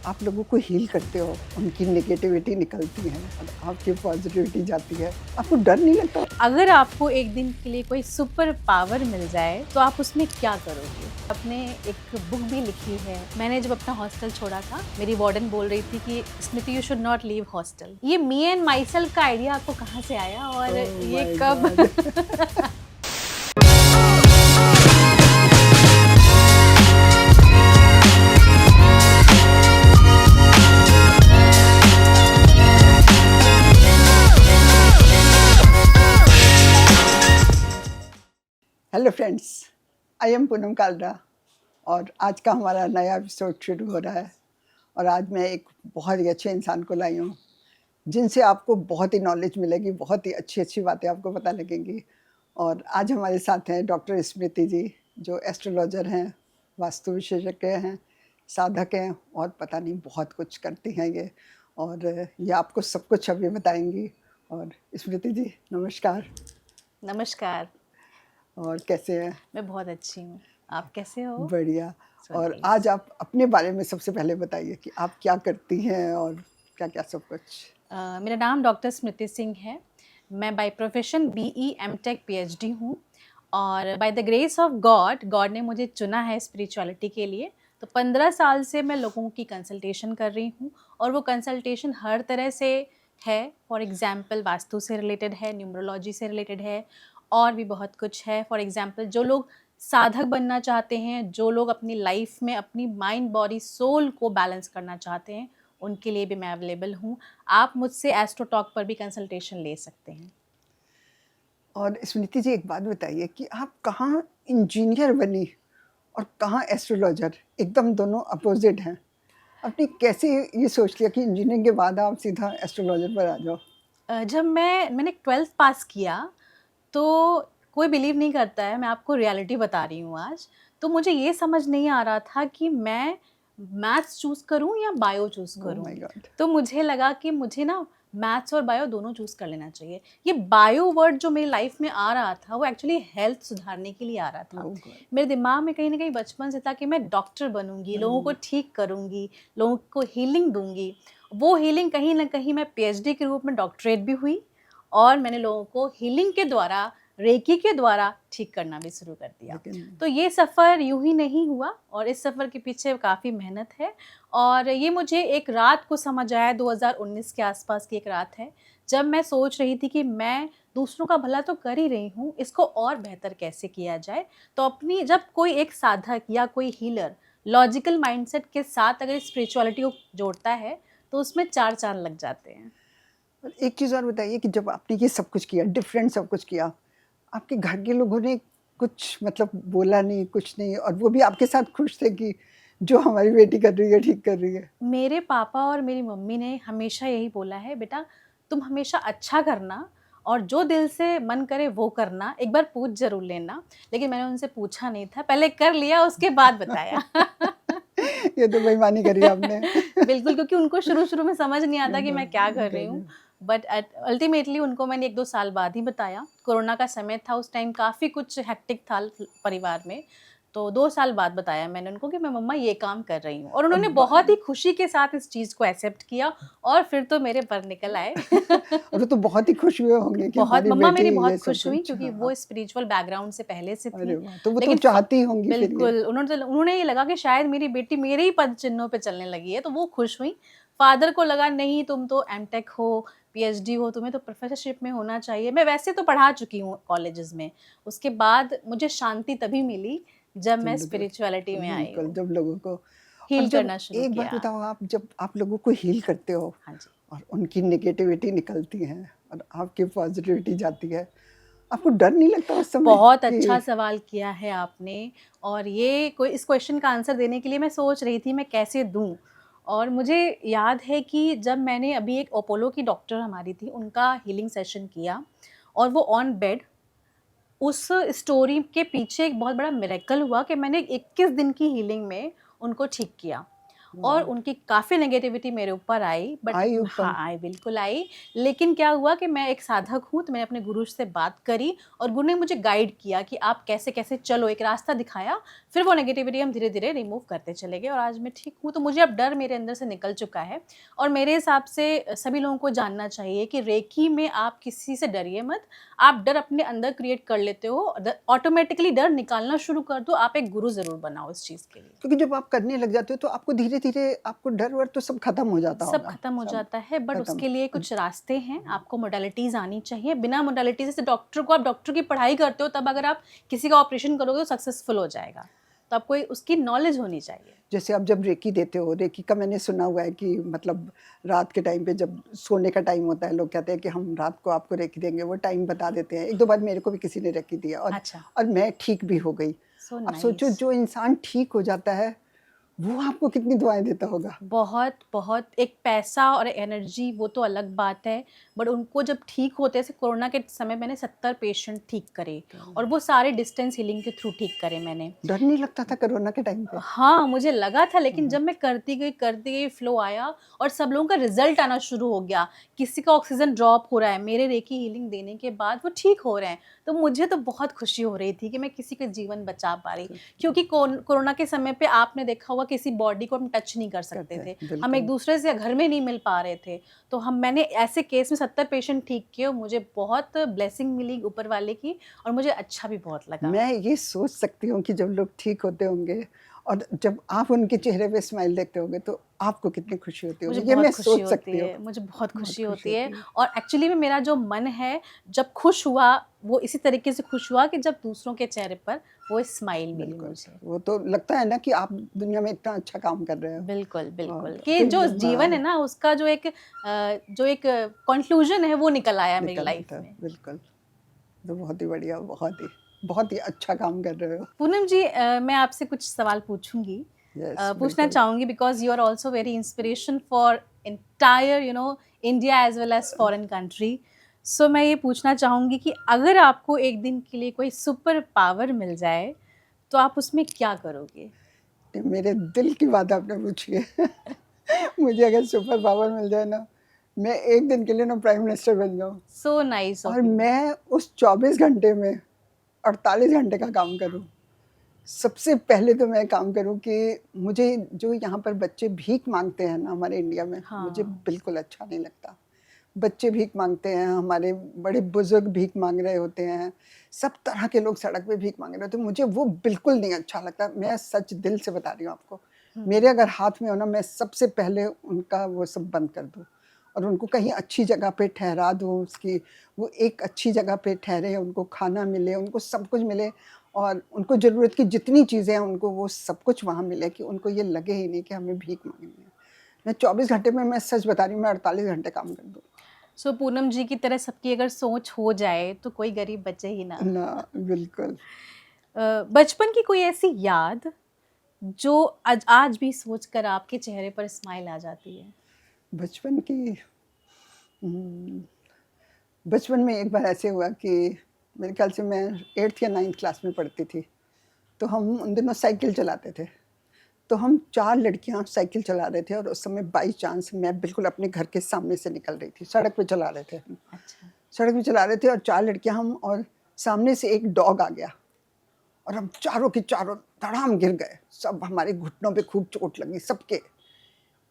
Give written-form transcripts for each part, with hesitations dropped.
आप लोगों को हील करते हो, उनकी नेगेटिविटी निकलती है और आपकी पॉजिटिविटी जाती है। आपको डर नहीं लगता? अगर आपको एक दिन के लिए कोई सुपर पावर मिल जाए तो आप उसमें क्या करोगे? आपने एक बुक भी लिखी है। मैंने जब अपना हॉस्टल छोड़ा था, मेरी वार्डन बोल रही थी कि Smriti you should not leave hostel. ये मी एंड माई सेल्फ का आइडिया आपको कहाँ से आया और ओह ये माय कब? God! Hello friends, I am Poonam Kalra और आज का हमारा नया एपिसोड शुरू हो रहा है। और आज मैं एक बहुत ही अच्छे इंसान को लाई हूँ जिनसे आपको बहुत ही नॉलेज मिलेगी, बहुत ही अच्छी अच्छी बातें आपको पता लगेंगी। और आज हमारे साथ हैं डॉक्टर स्मृति जी, जो एस्ट्रोलॉजर हैं, वास्तु विशेषज्ञ हैं, साधक हैं और पता नहीं बहुत कुछ करती हैं ये। और ये आपको सब कुछ अभी बताएंगी। और स्मृति जी नमस्कार। नमस्कार। और कैसे हैं? मैं बहुत अच्छी हूँ। आप कैसे हो? बढ़िया। So और nice. आज आप अपने बारे में सबसे पहले बताइए कि आप क्या करती हैं और क्या क्या सब कुछ। मेरा नाम डॉक्टर स्मृति सिंह है। मैं by profession BE MTech PhD हूँ और by the grace of God ने मुझे चुना है स्पिरिचुअलिटी के लिए। तो 15 साल से मैं लोगों की कंसल्टेशन कर रही हूँ और वो कंसल्टेशन हर तरह से है। फॉर एग्जांपल वास्तु से रिलेटेड है, न्यूमरोलॉजी से रिलेटेड है और भी बहुत कुछ है। फॉर एग्जांपल जो लोग साधक बनना चाहते हैं, जो लोग अपनी लाइफ में अपनी माइंड बॉडी सोल को बैलेंस करना चाहते हैं, उनके लिए भी मैं अवेलेबल हूँ। आप मुझसे एस्ट्रो टॉक पर भी कंसल्टेशन ले सकते हैं। और स्मृति जी एक बात बताइए कि आप कहाँ इंजीनियर बनी और कहाँ एस्ट्रोलॉजर? एकदम दोनों अपोजिट हैं। आपने कैसे ये सोच लिया कि इंजीनियरिंग के बाद आप सीधा एस्ट्रोलॉजर पर आ जाओ? जब मैंने 12th पास किया तो कोई बिलीव नहीं करता है, मैं आपको रियलिटी बता रही हूँ आज। तो मुझे ये समझ नहीं आ रहा था कि मैं मैथ्स चूज़ करूँ या बायो चूज़ ओह करूँ। My God! तो मुझे लगा कि मुझे ना मैथ्स और बायो दोनों चूज़ कर लेना चाहिए। ये बायो वर्ड जो मेरी लाइफ में आ रहा था वो एक्चुअली हेल्थ सुधारने के लिए आ रहा था। ओह गॉड! मेरे दिमाग में कहीं न कहीं बचपन से था कि मैं डॉक्टर बनूँगी, लोगों को ठीक करूँगी, लोगों को हीलिंग दूँगी। वो हीलिंग कहीं न कहीं मैं पीएचडी के रूप में डॉक्टरेट भी हुई और मैंने लोगों को हीलिंग के द्वारा, रेकी के द्वारा ठीक करना भी शुरू कर दिया। लेकिन तो ये सफ़र यूँ ही नहीं हुआ और इस सफ़र के पीछे काफ़ी मेहनत है और ये मुझे एक रात को समझ आया। 2019 के आसपास की एक रात है, जब मैं सोच रही थी कि मैं दूसरों का भला तो कर ही रही हूँ, इसको और बेहतर कैसे किया जाए। तो अपनी जब कोई एक साधक या कोई हीलर लॉजिकल माइंडसेट के साथ अगर स्पिरिचुअलिटी को जोड़ता है, तो उसमें 4 चाँद लग जाते हैं। और एक चीज़ और बताइए कि जब आपने ये सब कुछ किया, डिफरेंट सब कुछ किया, आपके घर के लोगों ने कुछ मतलब बोला नहीं, कुछ नहीं, और वो भी आपके साथ खुश थे कि जो हमारी बेटी कर रही है ठीक कर रही है? मेरे पापा और मेरी मम्मी ने हमेशा यही बोला है, बेटा तुम हमेशा अच्छा करना और जो दिल से मन करे वो करना, एक बार पूछ ज़रूर लेना। लेकिन मैंने उनसे पूछा नहीं था, पहले कर लिया उसके बाद बताया। ये तो बेईमानी करी आपने। बिल्कुल, क्योंकि उनको शुरू-शुरू में समझ नहीं आता कि मैं क्या कर रही कर हूँ। बट अल्टीमेटली उनको मैंने 1-2 साल बाद ही बताया। कोरोना का समय था, उस टाइम काफ़ी कुछ हेक्टिक था परिवार में। तो 2 साल बाद बताया मैंने उनको कि मैं मम्मा ये काम कर रही हूँ और उन्होंने अब बहुत ही खुशी के साथ इस चीज़ को एक्सेप्ट किया और फिर तो मेरे पर निकल आए। और वो तो बहुत ही खुश हुए होंगे कि बहुत हमारी मम्मा बेटी मेरी ये बहुत सब खुश हुई कुछ। क्योंकि हाँ, वो स्पिरिचुअल बैकग्राउंड से पहले से अरे थी। वाह! तो वो तो लेकिन चाहती होंगी फिर ये। बिल्कुल, उन्होंने ये लगा कि शायद मेरी बेटी मेरे ही पद चिन्हों पे चलने लगी है, तो वो खुश हुईं। फादर को लगा नहीं तुम तो एमटेक हो, पीएचडी हो, तुम्हें तो प्रोफ़ेसरशिप में होना चाहिए। मैं वैसे तो पढ़ा चुकी हूँ कॉलेजेस में। उसके बाद मुझे शांति तभी मिली जब मैं ज़िंदगी स्पिरिचुअलिटी में आई बिल्कुल, हूँ। जब लोगों को। और हील जब करना शुरू एक बात किया। बताओ, आप जब आप लोगों को हील करते हो हाँ जी। और उनकी नेगेटिविटी निकलती है और आपकी पॉजिटिविटी जाती है, आपको डर नहीं लगता उस समय बहुत अच्छा कि सवाल किया है आपने और ये कोई इस क्वेश्चन का आंसर देने के लिए मैं सोच रही थी मैं कैसे दूँ। और मुझे याद है कि जब मैंने अभी एक अपोलो की डॉक्टर हमारी थी, उनका हीलिंग सेशन किया और वो ऑन बेड, उस स्टोरी के पीछे एक बहुत बड़ा मिरेकल हुआ कि मैंने 21 दिन की हीलिंग में उनको ठीक किया। और वाह! उनकी काफ़ी नेगेटिविटी मेरे ऊपर आई, बट आई हाँ, ऊपर। आई बिल्कुल आई। लेकिन क्या हुआ कि मैं एक साधक हूँ, तो मैंने अपने गुरु से बात करी और गुरु ने मुझे गाइड किया कि आप कैसे-कैसे चलो, एक रास्ता दिखाया। फिर वो नेगेटिविटी हम धीरे-धीरे रिमूव करते चले गए और आज मैं ठीक हूँ। तो मुझे अब डर मेरे अंदर से निकल चुका है और मेरे हिसाब से सभी लोगों को जानना चाहिए कि रेकी में आप किसी से डरिए मत। आप डर अपने अंदर क्रिएट कर लेते हो, ऑटोमेटिकली डर निकालना शुरू कर दो, आप एक गुरु ज़रूर बनाओ इस चीज़ के लिए। क्योंकि जब आप करने लग जाते हो तो आपको धीरे-धीरे आपको डर-वर तो सब खत्म हो जाता सब होगा, खत्म हो सब जाता है, बट खत्म। उसके लिए कुछ रास्ते हैं, आपको मोडालिटीज़ आनी चाहिए। बिना मोडालिटी जैसे डॉक्टर को आप डॉक्टर की पढ़ाई करते हो, तब अगर आप किसी का ऑपरेशन करोगे तो सक्सेसफुल हो जाएगा। तो आपको उसकी नॉलेज होनी चाहिए। जैसे आप जब रेकी देते हो, रेकी का मैंने सुना हुआ है कि मतलब रात के टाइम पे जब सोने का टाइम होता है, लोग कहते हैं कि हम रात को आपको रेकी देंगे, वो टाइम बता देते हैं। 1-2 बार मेरे को भी किसी ने रेकी दिया अच्छा, और मैं ठीक भी हो गई। सो अब सोचो नाइस। जो इंसान ठीक हो जाता है, वो आपको कितनी दुआएँ देता होगा। बहुत, बहुत एक पैसा और एनर्जी वो तो अलग बात है, बट उनको जब ठीक होते हैं, जैसे कोरोना के समय मैंने 70 पेशेंट ठीक करे और वो सारे डिस्टेंस हीलिंग के थ्रू ठीक करे मैंने। डर नहीं लगता था कोरोना के टाइम पे? हाँ, मुझे लगा था, लेकिन हाँ, जब मैं करती गई फ्लो आया और सब लोगों का रिज़ल्ट आना शुरू हो गया। किसी का ऑक्सीजन ड्रॉप हो रहा है, मेरे रेकी हीलिंग देने के बाद वो ठीक हो रहे हैं। तो मुझे तो बहुत खुशी हो रही थी कि मैं किसी का जीवन बचा पा रही। तो क्योंकि कोरोना के समय पे आपने देखा होगा किसी बॉडी को हम टच नहीं कर सकते करते हैं, थे। हम बिल्कुल। एक-दूसरे से घर में नहीं मिल पा रहे थे। तो मैंने ऐसे केस में 70 पेशेंट ठीक किए और मुझे बहुत ब्लेसिंग मिली ऊपर वाले की और मुझे अच्छा भी बहुत लगा। मैं ये सोच सकती हूँ कि जब लोग ठीक होते होंगे और जब आप उनके चेहरे पे स्माइल देखते होंगे तो आपको कितनी खुशी होती मुझे होगी, ये बहुत मैं खुशी सोच होती सकती हूँ। है, मुझे बहुत बहुत खुशी खुशी होती है होती है। और एक्चुअली में मेरा जो मन है, जब खुश हुआ, वो इसी तरीके से खुश हुआ कि जब दूसरों के चेहरे पर वो स्माइल मिली बिल्कुल, मुझे। वो तो लगता है ना कि आप दुनिया में इतना अच्छा काम कर रहे हो। बिल्कुल, और बिल्कुल, कि फिर जो जब जीवन है ना उसका जो एक कॉन्क्लूज़न है वो निकल आया मेरी निकल लाइफ़ आता है, में। बिल्कुल। तो बहुत ही बढ़िया, बहुत ही अच्छा काम कर रहे हो। पूनम जी, मैं आपसे कुछ सवाल पूछूँगी। यस, पूछना बिल्कुल। चाहूँगी because you are also very inspiration for entire India as well as foreign country. So मैं ये पूछना चाहूँगी कि अगर आपको एक दिन के लिए कोई सुपर पावर मिल जाए, तो आप उसमें क्या करोगे? ये मेरे दिल की बात आपने पूछी है। मुझे अगर सुपर पावर मिल जाए ना, मैं एक दिन के लिए ना प्राइम मिनिस्टर बन जाऊँ सो नाइस और ऑफ यू। मैं उस 24 घंटे में 48 घंटे का काम करूँ। सबसे पहले तो मैं काम करूँ कि मुझे जो यहाँ पर बच्चे भीख माँगते हैं ना हमारे इंडिया में, मुझे हाँ, बिल्कुल अच्छा नहीं लगता। बच्चे भीख माँगते हैं, हमारे बड़े बुज़ुर्ग भीख माँग रहे होते हैं, सब तरह के लोग सड़क पे भीख माँग रहे होते हैं, मुझे वो बिल्कुल नहीं अच्छा लगता। मैं सच दिल से बता रही हूँ आपको। मेरे हुँ, अगर हाथ में हो ना, मैं सबसे पहले उनका वो सब बंद कर दूँ और उनको कहीं अच्छी जगह पे ठहरा दूँ, उसकी वो एक अच्छी जगह पे ठहरे, उनको खाना मिले, उनको सब कुछ मिले और उनको ज़रूरत की जितनी चीज़ें हैं, उनको वो सब कुछ वहाँ मिले कि उनको ये लगे ही नहीं कि हमें भीख माँगनी है। मैं 24 घंटे में, मैं सच बता रही हूँ, मैं 48 घंटे काम कर दूँ। सो पूनम जी की तरह सबकी अगर सोच हो जाए, तो कोई गरीब बचे ही ना। ना, बिल्कुल। बचपन की कोई ऐसी याद जो आज आज भी सोचकर आपके चेहरे पर स्माइल आ जाती है? बचपन की उम, बचपन में एक बार ऐसे हुआ कि मेरे ख़्याल से मैं 8th या 9th क्लास में पढ़ती थी, तो हम उन दिनों साइकिल चलाते थे। तो हम 4 लड़कियाँ साइकिल चला रहे थे और उस समय बाई चांस मैं बिल्कुल अपने घर के सामने से निकल रही थी, सड़क पे चला रहे थे हम। अच्छा। सड़क पे चला रहे थे और 4 लड़कियाँ हम और सामने से एक डॉग आ गया और हम चारों के चारों धड़ाम गिर गए। सब हमारे घुटनों पे खूब चोट लगी सबके।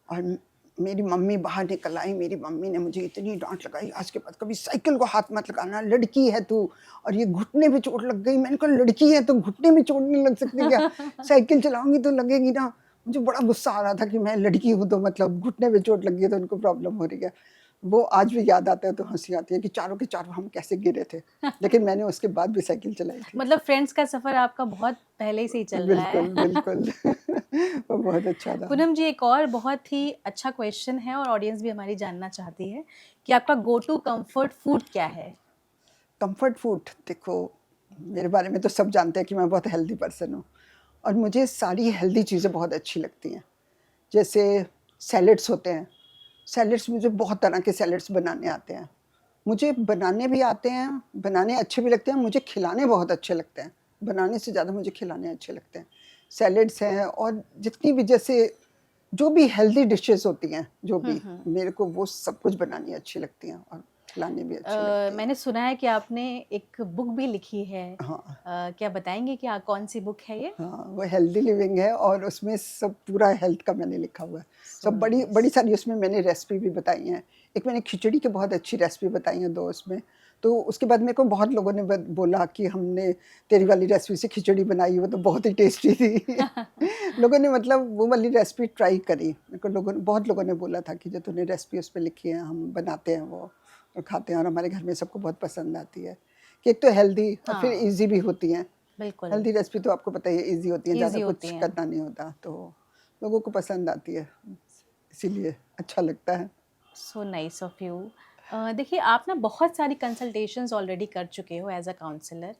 और मेरी मम्मी बाहर निकल आई, मेरी मम्मी ने मुझे इतनी डाँट लगाई, आज के बाद कभी साइकिल को हाथ मत लगाना, लड़की है तू और ये घुटने पे चोट लग गई। मैंने कहा लड़की है तो घुटने में चोट नहीं लग सकती क्या? साइकिल चलाऊँगी तो लगेगी ना। मुझे बड़ा गुस्सा आ रहा था कि मैं लड़की हूँ तो मतलब घुटने पे चोट लगी है तो उनको प्रॉब्लम हो रही है। वो आज भी याद आता है तो हँसी आती है कि चारों के चारों हम कैसे गिरे थे। लेकिन मैंने उसके बाद भी साइकिल चलाई थी। मतलब फ्रेंड्स का सफ़र आपका बहुत पहले से ही चल रहा बिल्कुल, है। बिल्कुल। वो बहुत अच्छा था। पूनम जी, एक और बहुत ही अच्छा क्वेश्चन है और ऑडियंस भी हमारी जानना चाहती है कि आपका गो टू कम्फर्ट फूड क्या है? कम्फर्ट फूड देखो, मेरे बारे में तो सब जानते हैं कि मैं बहुत हेल्दी पर्सन हूँ और मुझे सारी हेल्दी चीज़ें बहुत अच्छी लगती हैं। जैसे सैलेड्स होते हैं, सैलेड्स मुझे बहुत तरह के सैलेड्स बनाने आते हैं। मुझे बनाने भी आते हैं, बनाने अच्छे भी लगते हैं, मुझे खिलाने बहुत अच्छे लगते हैं। बनाने से ज़्यादा मुझे खिलाने अच्छे लगते हैं। सैलेड्स हैं और जितनी भी जैसे जो भी हेल्दी डिशेस होती हैं, जो भी, मेरे को वो सब कुछ बनानी अच्छी लगती हैं और खिलानी भी अच्छी लगती है। मैंने सुना है कि आपने एक बुक भी लिखी है। हाँ, क्या बताएंगे कि कौन सी बुक है ये? हाँ, वो हेल्दी लिविंग है और उसमें सब पूरा हेल्थ का मैंने लिखा हुआ है। सो सब बड़ी नाइस। बड़ी सारी उसमें मैंने रेसिपी भी बताई हैं। एक मैंने खिचड़ी की बहुत अच्छी रेसिपी बताई हैं 2 उसमें। तो उसके बाद मेरे को बहुत लोगों ने बोला कि हमने तेरी वाली रेसिपी से खिचड़ी बनाई, वो तो बहुत ही टेस्टी थी। लोगों ने मतलब वो वाली रेसिपी ट्राई करी। मेरे को बहुत लोगों ने बोला था कि जो तूने रेसिपी उस पे लिखी है, हम बनाते हैं वो और खाते हैं और हमारे घर में सबको बहुत पसंद आती है। कि एक तो हेल्दी और फिर हाँ, ईज़ी भी होती हैं। बिल्कुल हेल्दी रेसिपी तो आपको पता ही है ईज़ी होती हैं, ज़्यादा इजी होती कुछ हैं। करना नहीं होता, तो लोगों को पसंद आती है, इसीलिए अच्छा लगता है। सो नाइस ऑफ यू। देखिए, आप ना बहुत सारी कंसल्टेशंस ऑलरेडी कर चुके हो एज अ काउंसलर।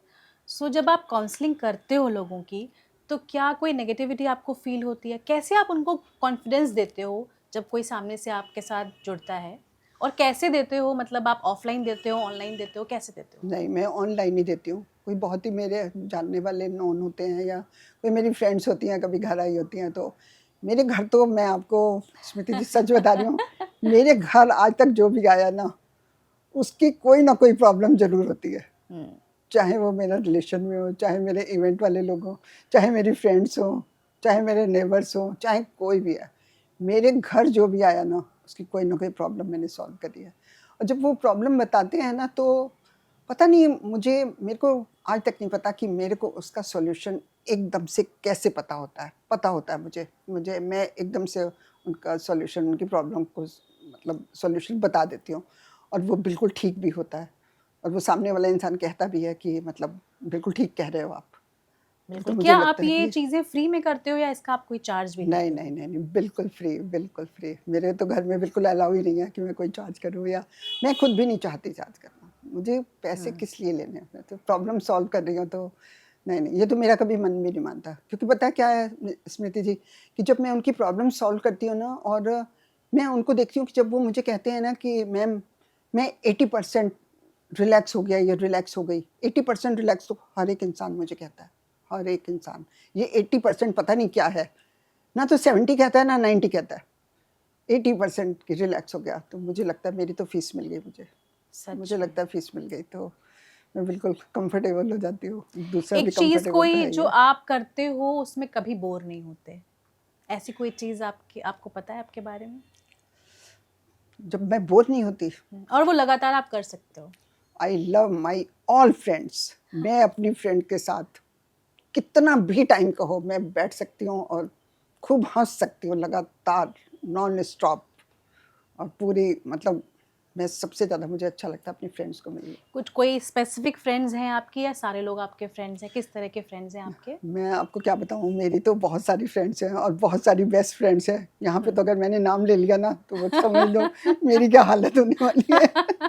सो जब आप काउंसलिंग करते हो लोगों की, तो क्या कोई नेगेटिविटी आपको फील होती है? कैसे आप उनको कॉन्फिडेंस देते हो जब कोई सामने से आपके साथ जुड़ता है? और कैसे देते हो, मतलब आप ऑफलाइन देते हो, ऑनलाइन देते हो, कैसे देते हो? नहीं, मैं ऑनलाइन ही देती हूँ। कोई बहुत ही मेरे जानने वाले नोन होते हैं या कोई मेरी फ्रेंड्स होती हैं, कभी घर आई होती हैं, तो मेरे घर तो मैं आपको स्मृति जी सच बता रही हूँ, मेरे घर आज तक जो भी आया ना, उसकी कोई ना कोई प्रॉब्लम ज़रूर होती है। हुँ, चाहे वो मेरा रिलेशन में हो, चाहे मेरे इवेंट वाले लोग हों, चाहे मेरी फ्रेंड्स हों, चाहे मेरे नेबर्स हों, चाहे कोई भी है। मेरे घर जो भी आया ना, उसकी कोई ना कोई प्रॉब्लम मैंने सॉल्व करी है। और जब वो प्रॉब्लम बताते हैं ना, तो पता नहीं मेरे को आज तक नहीं पता कि मेरे को उसका सॉल्यूशन एकदम से कैसे पता होता है। पता होता है मुझे मैं एकदम से उनका सॉल्यूशन, उनकी प्रॉब्लम को मतलब सॉल्यूशन बता देती हूँ और वो बिल्कुल ठीक भी होता है। और वो सामने वाला इंसान कहता भी है कि मतलब बिल्कुल ठीक कह रहे हो आप। तो बिल्कुल। मुझे क्या आप लगता है ये कि चीज़ें फ्री में करते हो या इसका आप कोई चार्ज भी नहीं, लेते नहीं, हो? नहीं, नहीं, बिल्कुल फ्री, बिल्कुल फ्री। मेरे तो घर में बिल्कुल अलाउ ही नहीं है कि मैं कोई चार्ज करूँ या मैं खुद भी नहीं चाहती चार्ज करना। मुझे पैसे हुँ, किस लिए लेने हैं? मैं तो प्रॉब्लम सॉल्व कर रही हूँ तो नहीं, नहीं, ये तो मेरा कभी मन भी नहीं मानता। क्योंकि पता है क्या है स्मृति जी, कि जब मैं उनकी प्रॉब्लम सॉल्व करती हूँ ना और मैं उनको देखती हूँ कि जब वो मुझे कहते हैं ना कि मैम मैं 80% रिलैक्स हो गया या रिलैक्स हो गई। 80% रिलैक्स तो हर एक इंसान मुझे कहता है, हर एक इंसान। ये 80% पता नहीं क्या है? ना तो 70 कहता है ना 90 कहता है। 80% की रिलैक्स हो गया तो मुझे लगता है मेरी तो फीस मिल गई मुझे। सच मुझे में। लगता है फीस मिल गई तो मैं बिल्कुल कंफर्टेबल हो जाती हूँ। दूसरा भी एक चीज़ कंफर्टेबल तो कोई है ही जो है। आप करते हो उसमें कभी बोर नहीं होते? ऐसी कोई चीज़ आपकी आपको पता है आपके बारे में? जब मैं बोर नहीं होती, और वो लगातार आप कर सकते हो? I love my all friends. मैं अपनी फ्रेंड के साथ कितना भी टाइम कहो मैं बैठ सकती हूँ और खूब हँस सकती हूँ लगातार, नॉन स्टॉप। और पूरी मतलब मैं सबसे ज़्यादा मुझे अच्छा लगता है अपनी फ्रेंड्स को मिलना। कुछ कोई स्पेसिफिक फ्रेंड्स हैं आपकी या सारे लोग आपके फ्रेंड्स हैं? किस तरह के फ्रेंड्स हैं आपके? मैं आपको क्या बताऊँ, मेरी तो बहुत सारी फ्रेंड्स हैं और बहुत सारी बेस्ट फ्रेंड्स हैं। यहाँ पे तो अगर मैंने नाम ले लिया ना, तो वो समझ लो मेरी क्या हालत होने वाली है।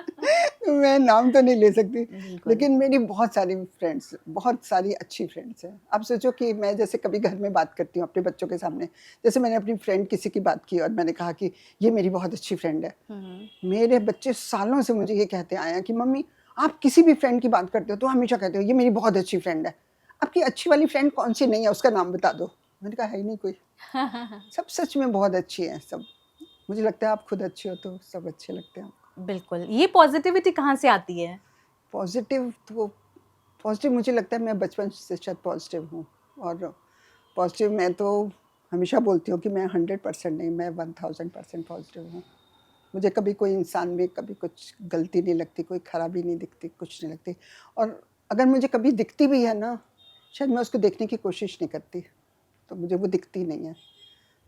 मैं नाम तो नहीं ले सकती, बिल्कुल। लेकिन मेरी बहुत सारी फ्रेंड्स, बहुत सारी अच्छी फ्रेंड्स हैं। आप सोचो कि मैं जैसे कभी घर में बात करती हूँ अपने बच्चों के सामने, जैसे मैंने अपनी फ्रेंड किसी की बात की और मैंने कहा कि ये मेरी बहुत अच्छी फ्रेंड है। हुँ, हुँ। मेरे बच्चे सालों से मुझे ये कहते आए हैं कि मम्मी आप किसी भी फ्रेंड की बात करते हो तो हमेशा कहते हो ये मेरी बहुत अच्छी फ्रेंड है। आपकी अच्छी वाली फ्रेंड कौन सी नहीं है उसका नाम बता दो। मैंने कहा है ही नहीं कोई। सब सच में बहुत अच्छी हैं सब। मुझे लगता है आप खुद अच्छे हो तो सब अच्छे लगते हैं आपको। बिल्कुल। ये पॉज़िटिविटी कहाँ से आती है? पॉजिटिव तो पॉजिटिव मुझे लगता है मैं बचपन से शायद पॉजिटिव हूँ और पॉजिटिव मैं तो हमेशा बोलती हूँ कि मैं 100% नहीं, मैं 1000% पॉजिटिव हूँ। मुझे कभी कोई इंसान में कभी कुछ गलती नहीं लगती, कोई खराबी नहीं दिखती, कुछ नहीं लगती। और अगर मुझे कभी दिखती भी है ना, शायद मैं उसको देखने की कोशिश नहीं करती, तो मुझे वो दिखती नहीं है।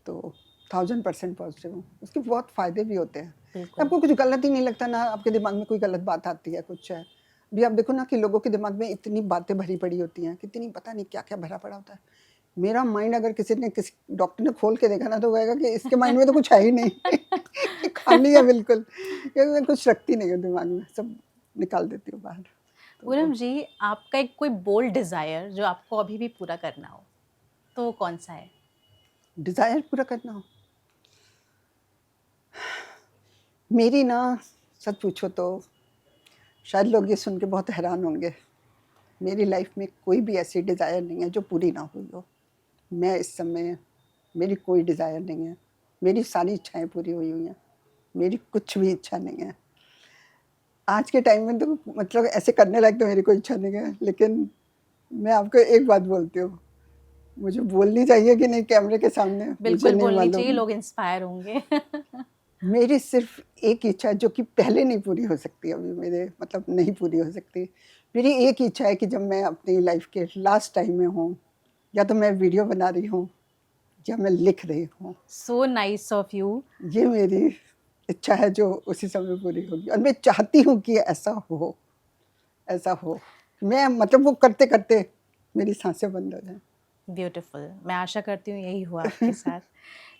तो 1000% पॉजिटिव हूँ। उसके बहुत फ़ायदे भी होते हैं। बिल्कुल। आपको कुछ गलत ही नहीं लगता ना, आपके दिमाग में कोई गलत बात आती है, कुछ है। अभी आप देखो ना कि लोगों के दिमाग में इतनी बातें भरी पड़ी होती हैं, कितनी पता नहीं क्या-क्या भरा पड़ा होता है। मेरा माइंड अगर किसी डॉक्टर ने खोल के देखा ना, तो वो कहेगा कि इसके माइंड में तो कुछ है ही नहीं। ये खाली है बिल्कुल। ये मैं कुछ रखती नहीं हूँ दिमाग में, सब निकाल देती हूँ बाहर। तो पूनम जी, आपका एक कोई बोल्ड डिज़ायर जो आपको अभी भी पूरा करना हो, तो वो कौन-सा है? डिज़ायर पूरा करना हो, मेरी ना सच पूछो तो शायद लोग ये सुन के बहुत हैरान होंगे। मेरी लाइफ में कोई भी ऐसी डिज़ायर नहीं है जो पूरी ना हुई हो। मैं इस समय मेरी कोई डिज़ायर नहीं है। मेरी सारी इच्छाएं पूरी हुई हुई हैं, मेरी कुछ भी इच्छा नहीं है आज के टाइम में। तो मतलब ऐसे करने लायक तो मेरी कोई इच्छा नहीं है। लेकिन मैं आपको एक बात बोलती हूँ, मुझे बोलनी चाहिए कि नहीं कैमरे के सामने, मुझे बिल्कुल नहीं बोलनी चाहिए, मालूम। लोग इंस्पायर होंगे। मेरी सिर्फ एक इच्छा है जो कि पहले नहीं पूरी हो सकती, अभी मेरे मतलब नहीं पूरी हो सकती। मेरी एक इच्छा है कि जब मैं अपनी लाइफ के लास्ट टाइम में हूँ, या तो मैं वीडियो बना रही हूँ या मैं लिख रही हूँ, सो नाइस ऑफ यू। ये मेरी इच्छा है जो उसी समय पूरी होगी। और मैं चाहती हूँ कि ऐसा हो, ऐसा हो। मैं मतलब वो करते करते मेरी सांसें बंद हो जाएं। ब्यूटीफुल, मैं आशा करती हूँ यही हुआ आपके साथ।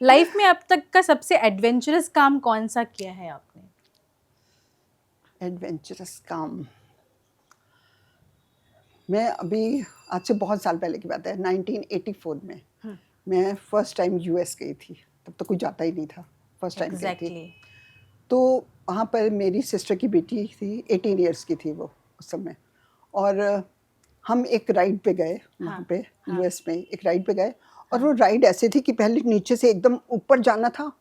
लाइफ में अब तक का सबसे एडवेंचरस काम कौन सा किया है आपने? एडवेंचरस काम, मैं अभी आज से बहुत साल पहले की बात है, 1984 में मैं फर्स्ट टाइम यूएस गई थी। तब तो कोई जाता ही नहीं था, फर्स्ट टाइम गई थी। एग्जैक्टली। तो वहाँ पर मेरी सिस्टर की बेटी थी, 18 इयर्स की थी वो उस समय। और हम एक राइड पे गए वहाँ पे, यूएस में एक राइड पे गए। और वो राइड ऐसे थी कि पहले नीचे से एकदम ऊपर जाना था,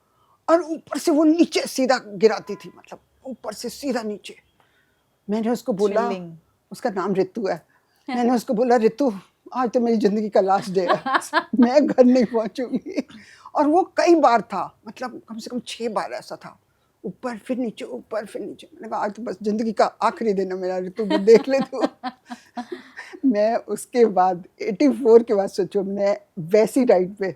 और ऊपर से वो नीचे सीधा गिराती थी, मतलब ऊपर से सीधा नीचे। मैंने उसको बोला, Thrilling. उसका नाम रितु है, मैंने उसको बोला रितु आज तो मेरी ज़िंदगी का लास्ट डे है, मैं घर नहीं पहुंचूंगी। और वो कई बार था, मतलब कम से कम 6 बार ऐसा था, ऊपर फिर नीचे, ऊपर फिर नीचे। मैंने कहा आज तो बस ज़िंदगी का आखिरी दिन है मेरा, रितु को देख ले तू। मैं उसके बाद 84 के बाद सोचो, मैं वैसी राइड पे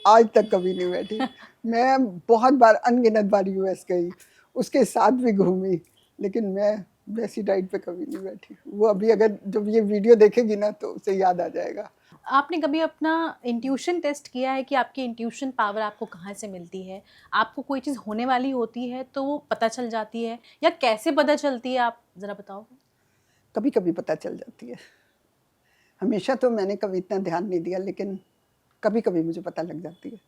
आज तक कभी नहीं बैठी। मैं बहुत बार, अनगिनत बार यूएस गई, उसके साथ भी घूमी, लेकिन मैं वैसी राइड पे कभी नहीं बैठी। वो अभी अगर जब ये वीडियो देखेगी ना तो उसे याद आ जाएगा। आपने कभी अपना इंट्यूशन टेस्ट किया है कि आपकी इंट्यूशन पावर आपको कहाँ से मिलती है? आपको कोई चीज़ होने वाली होती है तो वो पता चल जाती है, या कैसे पता चलती है, आप ज़रा बताओ? कभी कभी पता चल जाती है, हमेशा तो मैंने कभी इतना ध्यान नहीं दिया, लेकिन कभी कभी मुझे पता लग जाती है।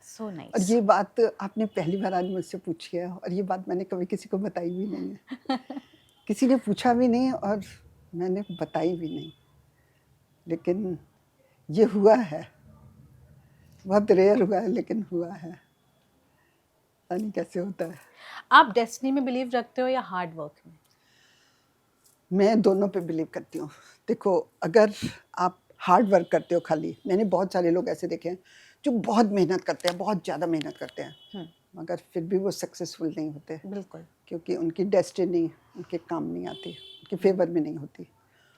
सो और नाइस। ये बात आपने पहली बार आज मुझसे पूछी है, और ये बात मैंने कभी किसी को बताई भी नहीं है। किसी ने पूछा भी नहीं और मैंने बताई भी नहीं, लेकिन ये हुआ है। बहुत रेयर हुआ है, लेकिन हुआ है। पता नहीं कैसे होता है। आप डेस्टिनी में बिलीव रखते हो या हार्ड वर्क में? मैं दोनों पे बिलीव करती हूँ। देखो, अगर आप हार्ड वर्क करते हो खाली, मैंने बहुत सारे लोग ऐसे देखे हैं जो बहुत मेहनत करते हैं, बहुत ज़्यादा मेहनत करते हैं, मगर फिर भी वो सक्सेसफुल नहीं होते, बिल्कुल। क्योंकि उनकी डेस्टिनी उनके काम नहीं आती, उनके फेवर में नहीं होती।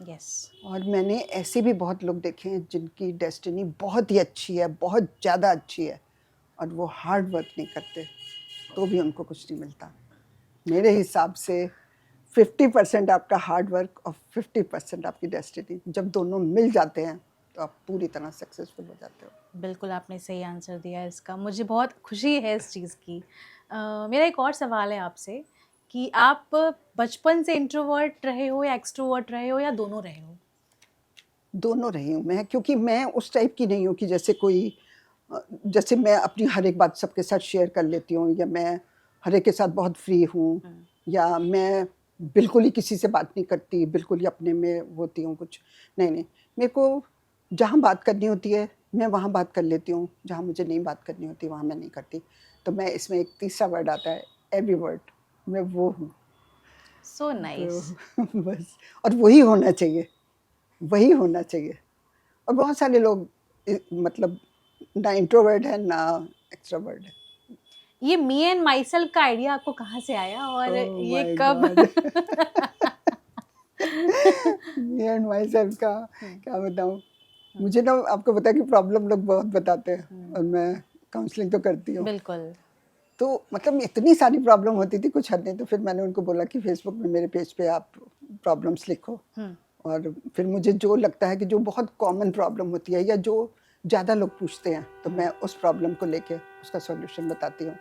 यस। और मैंने ऐसे भी बहुत लोग देखे हैं जिनकी डेस्टिनी बहुत ही अच्छी है, बहुत ज़्यादा अच्छी है, और वो हार्ड वर्क नहीं करते तो भी उनको कुछ नहीं मिलता। मेरे हिसाब से 50% आपका हार्ड वर्क और 50% आपकी डेस्टिनी, जब दोनों मिल जाते हैं तो आप पूरी तरह सक्सेसफुल हो जाते हो। बिल्कुल, आपने सही आंसर दिया है इसका, मुझे बहुत खुशी है इस चीज़ की। मेरा एक और सवाल है आपसे कि आप बचपन से इंट्रोवर्ट रहे हो या एक्सट्रोवर्ट रहे हो या दोनों रहे हो? दोनों रही हूँ मैं, क्योंकि मैं उस टाइप की नहीं हूँ कि जैसे कोई जैसे मैं अपनी हर एक बात सबके साथ शेयर कर लेती हूँ, या मैं हर एक के साथ बहुत फ्री हूँ, या मैं बिल्कुल ही किसी से बात नहीं करती, बिल्कुल ही अपने में होती हूँ कुछ। नहीं नहीं, मेरे को जहाँ बात करनी होती है मैं वहाँ बात कर लेती हूँ, जहाँ मुझे नहीं बात करनी होती वहाँ मैं नहीं करती। तो मैं इसमें एक तीसरा वर्ड आता है, एम्बिवर्ट, मैं वो हूँ। So nice. तो बस, और वही होना चाहिए, वही होना चाहिए। और बहुत सारे लोग मतलब ना इंट्रोवर्ट है ना एक्सट्रोवर्ट है। ये मी एंड माई सेल्फ का आइडिया आपको कहाँ से आया और ओह ये माय कब? God. Me and myself का क्या बताऊँ। मुझे ना, आपको पता है कि प्रॉब्लम लोग बहुत बताते हैं, और मैं काउंसलिंग तो करती हूँ। बिल्कुल। तो मतलब इतनी सारी प्रॉब्लम होती थी, कुछ हद नहीं। तो फिर मैंने उनको बोला कि फेसबुक में मेरे पेज पे आप प्रॉब्लम्स लिखो, और फिर मुझे जो लगता है कि जो बहुत कॉमन प्रॉब्लम होती है या जो ज़्यादा लोग पूछते हैं, तो मैं उस प्रॉब्लम को लेके उसका सॉल्यूशन बताती हूँ।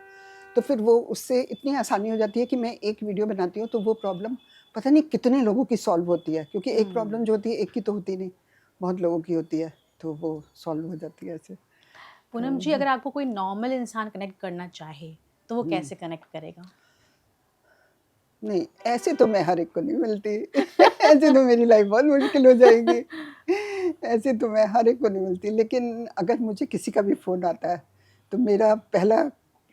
तो फिर वो उससे इतनी आसानी हो जाती है कि मैं एक वीडियो बनाती हूँ तो वो प्रॉब्लम पता नहीं कितने लोगों की सॉल्व होती है, क्योंकि एक प्रॉब्लम जो होती है एक की तो होती नहीं, बहुत लोगों की होती है, तो वो सॉल्व हो जाती है ऐसे। पूनम जी, अगर आपको कोई नॉर्मल इंसान कनेक्ट करना चाहे तो वो कैसे कनेक्ट करेगा? नहीं, ऐसे तो मैं हर एक को नहीं मिलती। ऐसे तो मेरी लाइफ बहुत मुश्किल हो जाएगी। ऐसे तो मैं हर एक को नहीं मिलती, लेकिन अगर मुझे किसी का भी फ़ोन आता है, तो मेरा पहला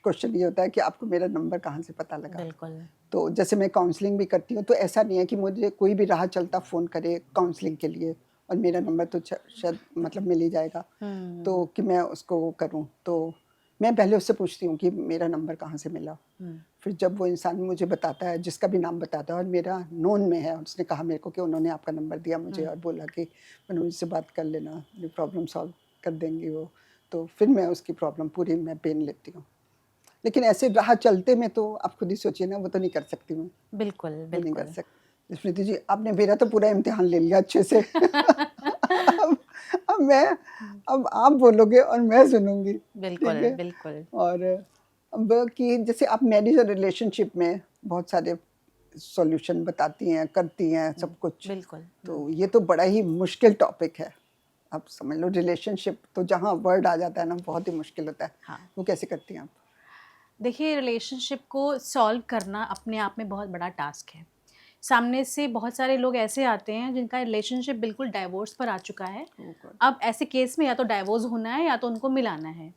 क्वेश्चन ये होता है कि आपको मेरा नंबर कहाँ से पता लगा। बिल्कुल। तो जैसे मैं काउंसलिंग भी करती हूँ, तो ऐसा नहीं है कि मुझे कोई भी राह चलता फ़ोन करे काउंसलिंग के लिए और मेरा नंबर तो शायद मतलब मिल ही जाएगा, तो कि मैं उसको वो करूँ। तो मैं पहले उससे पूछती हूँ कि मेरा नंबर कहाँ से मिला। फिर जब वो इंसान मुझे बताता है, जिसका भी नाम बताता है और मेरा नोन में है, उसने कहा मेरे को कि उन्होंने आपका नंबर दिया मुझे और बोला कि मनोज से बात कर लेना, ये प्रॉब्लम सॉल्व कर देंगी वो। तो फिर मैं उसकी प्रॉब्लम पूरी मैं पेन लेती हूँ। लेकिन ऐसे राह चलते में तो आप खुद ही सोचिए ना, वो तो नहीं कर सकती मैं, बिल्कुल, वो नहीं कर बिल्कुल। सकती। स्मृति जी, आपने मेरा तो पूरा इम्तिहान ले लिया अच्छे से। अब मैं, अब आप बोलोगे और मैं सुनूंगी, बिल्कुल, ठीक है। बिल्कुल। और अब कि जैसे आप मैरिज और रिलेशनशिप में बहुत सारे सॉल्यूशन बताती हैं, करती हैं सब कुछ, बिल्कुल। तो ये तो बड़ा ही मुश्किल टॉपिक है। आप समझ लो रिलेशनशिप तो जहाँ वर्ड आ जाता है ना, बहुत ही मुश्किल होता है। हाँ। वो कैसे करती हैं आप? देखिए, रिलेशनशिप को सॉल्व करना अपने आप में बहुत बड़ा टास्क है। सामने से बहुत सारे लोग ऐसे आते हैं जिनका रिलेशनशिप बिल्कुल डाइवोर्स पर आ चुका है। Oh God. अब ऐसे केस में या तो डाइवोर्स होना है या तो उनको मिलाना है।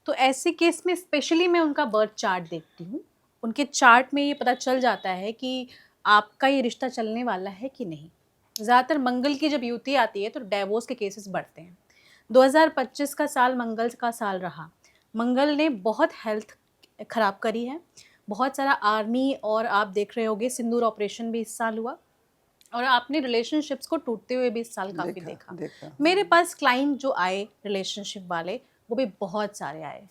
तो ऐसे केस में स्पेशली मैं उनका बर्थ चार्ट देखती हूँ। उनके चार्ट में ये पता चल जाता है कि आपका ये रिश्ता चलने वाला है कि नहीं। ज़्यादातर मंगल की जब युति आती है तो डाइवोर्स के केसेस बढ़ते हैं। 2025 का साल मंगल का साल रहा। मंगल ने बहुत हेल्थ ख़राब करी है। बहुत सारा आर्मी और आप देख रहे होंगे सिंदूर ऑपरेशन भी इस साल हुआ और आपने रिलेशनशिप्स को टूटते हुए भी इस साल काफ़ी देखा। देखा। मेरे पास क्लाइंट जो आए रिलेशनशिप वाले, वो भी बहुत सारे आए।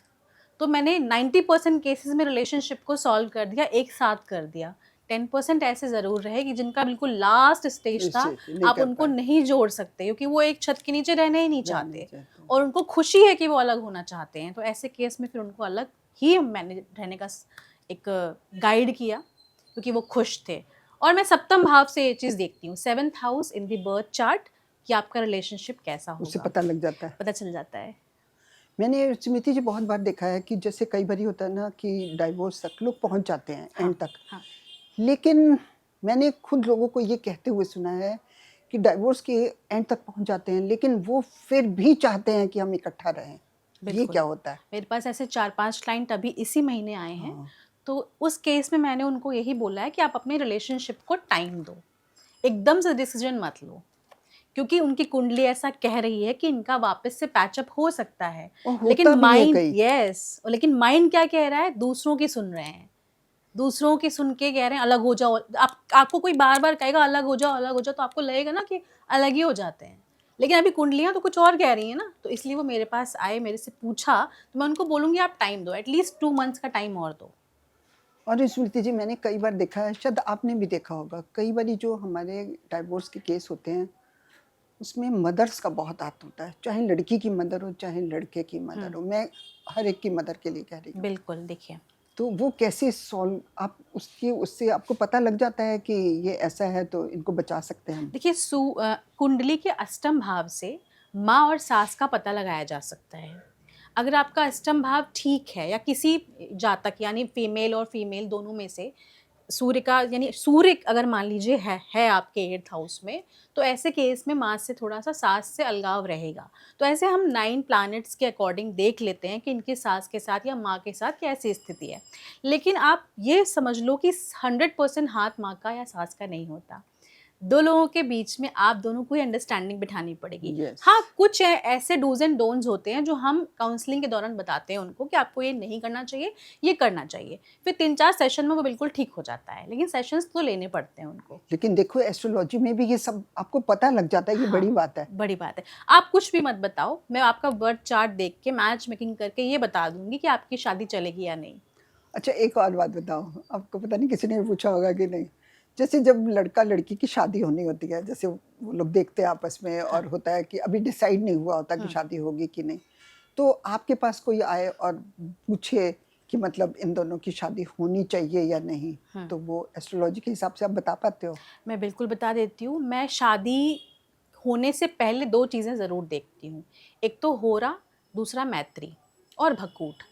तो मैंने 90% केसेस में रिलेशनशिप को सॉल्व कर दिया, एक साथ कर दिया। 10% ऐसे ज़रूर रहे कि जिनका बिल्कुल लास्ट स्टेज था, नहीं आप कर उनको पाए, नहीं जोड़ सकते क्योंकि वो एक छत के नीचे रहना ही नहीं रहना नहीं चाहते चाहते। और उनको खुशी है कि वो अलग होना चाहते हैं। तो ऐसे केस में फिर उनको अलग ही मैंने रहने का एक गाइड किया क्योंकि वो खुश थे। और मैं सप्तम भाव से ये चीज़ देखती हूँ, 7th house in the birth chart, कि आपका रिलेशनशिप कैसा उससे होगा, पता लग जाता है। पता चल जाता है। मैंने स्मृति जी बहुत बार देखा है कि जैसे कई बार होता है ना कि डाइवोर्स तक लोग पहुंच जाते हैं, हाँ, एंड तक। हाँ। लेकिन मैंने खुद लोगों को ये कहते हुए सुना है कि डाइवोर्स के एंड तक पहुंच जाते हैं, लेकिन वो फिर भी चाहते हैं कि हम इकट्ठा रहें। ये बिल्कुल। क्या होता है? मेरे पास ऐसे 4-5 क्लाइंट अभी इसी महीने आए हैं। हाँ। तो उस केस में मैंने उनको यही बोला है कि आप अपने रिलेशनशिप को टाइम दो। एकदम से डिसीज़न मत लो। क्योंकि उनकी कुंडली ऐसा कह रही है कि इनका वापस से पैचअप हो सकता है। और होता लेकिन भी है माइंड, कई। लेकिन माइंड क्या कह रहा है? दूसरों की सुन रहे हैं। दूसरों की सुन के कह रहे हैं अलग हो जाओ। आपको कोई बार-बार कहेगा अलग हो जाओ, अलग हो जाओ, तो आपको लगेगा ना कि अलग ही हो जाते हैं। लेकिन अभी कुंडलियाँ तो कुछ और कह रही हैं ना, तो इसलिए वो मेरे पास आए, मेरे से पूछा, तो मैं उनको बोलूँगी आप टाइम दो, एटलीस्ट 2 मंथ्स का टाइम और दो। और स्मृति जी, मैंने कई बार देखा है, शायद आपने भी देखा होगा, कई बारी जो हमारे डाइवोर्स के केस होते हैं, उसमें मदर्स का बहुत हाथ होता है, चाहे लड़की की मदर हो चाहे लड़के की मदर हो। मैं हर एक की मदर के लिए कह रही हूँ। बिल्कुल, देखिए। तो वो कैसे सॉल्व, आप उसकी उससे आपको पता लग जाता है कि ये ऐसा है तो इनको बचा सकते हैं हम? देखिए कुंडली के अष्टम भाव से माँ और सास का पता लगाया जा सकता है। अगर आपका अष्टम भाव ठीक है या किसी जातक यानी फीमेल और फीमेल दोनों में से सूर्य का यानी सूर्य अगर मान लीजिए है आपके 8th हाउस में, तो ऐसे केस में माँ से थोड़ा-सा सास से अलगाव रहेगा। तो ऐसे हम 9 प्लैनेट्स के अकॉर्डिंग देख लेते हैं कि इनकी सास के साथ या माँ के साथ कैसी स्थिति है। लेकिन आप ये समझ लो कि 100% हाथ माँ का या सास का नहीं होता। 2 लोगों के बीच में आप दोनों को ही अंडरस्टैंडिंग बिठानी पड़ेगी। यस। हाँ, कुछ ऐसे डूज़ एंड डोंट्स होते हैं जो हम काउंसलिंग के दौरान बताते हैं उनको कि आपको ये नहीं करना चाहिए, ये करना चाहिए। फिर 3-4 सेशन में वो बिल्कुल ठीक हो जाता है, लेकिन सेशंस तो लेने पड़ते हैं उनको। लेकिन देखो एस्ट्रोलॉजी में भी ये सब आपको पता लग जाता है, ये हाँ, बड़ी बात है। बड़ी बात है। आप कुछ भी मत बताओ, मैं आपका बर्थ चार्ट देख के मैच मेकिंग करके ये बता दूँगी कि आपकी शादी चलेगी या नहीं। अच्छा, एक और बात बताओ, आपको पता नहीं किसी ने पूछा होगा कि नहीं, जैसे जब लड़का लड़की की शादी होनी होती है, जैसे वो लोग देखते हैं आपस में हाँ। और होता है कि अभी डिसाइड नहीं हुआ होता कि शादी होगी कि नहीं, तो आपके पास कोई आए और पूछे कि मतलब इन दोनों की शादी होनी चाहिए या नहीं, तो वो एस्ट्रोलॉजी के हिसाब से आप बता पाते हो? मैं बिल्कुल बता देती हूँ। मैं शादी होने से पहले 2 चीज़ें ज़रूर देखती हूँ। एक तो होरा, दूसरा मैत्री और भकूट।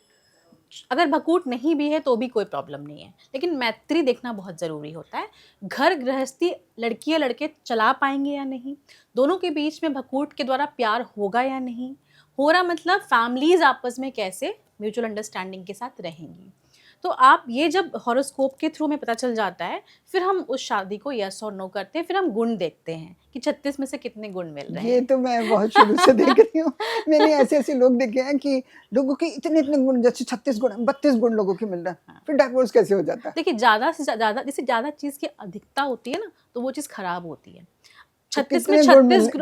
अगर भकूट नहीं भी है तो भी कोई प्रॉब्लम नहीं है, लेकिन मैत्री देखना बहुत ज़रूरी होता है। घर गृहस्थी लड़की या लड़के चला पाएँगे या नहीं, दोनों के बीच में भकूट के द्वारा प्यार होगा या नहीं, होरा मतलब फैमिलीज आपस में कैसे म्यूचुअल अंडरस्टैंडिंग के साथ रहेंगी। तो आप ये जब हॉरोस्कोप के थ्रू में पता चल जाता है, फिर हम उस शादी को यस और नो करते हैं, फिर हम गुण देखते हैं कि 36 में से कितने गुण मिल रहे ये हैं। तो मैं बहुत शुरू से देख रही हूँ। मैंने ऐसे-ऐसे लोग देखे हैं कि लोगों के इतने-इतने गुण, जैसे 36 गुण, 32 गुण लोगों के मिल रहा है। हाँ। फिर डिवोर्स कैसे हो जाता है? देखिए ज़्यादा से ज़्यादा, जैसे ज़्यादा चीज़ की अधिकता होती है ना, तो वो चीज़ खराब होती है। तो 36 में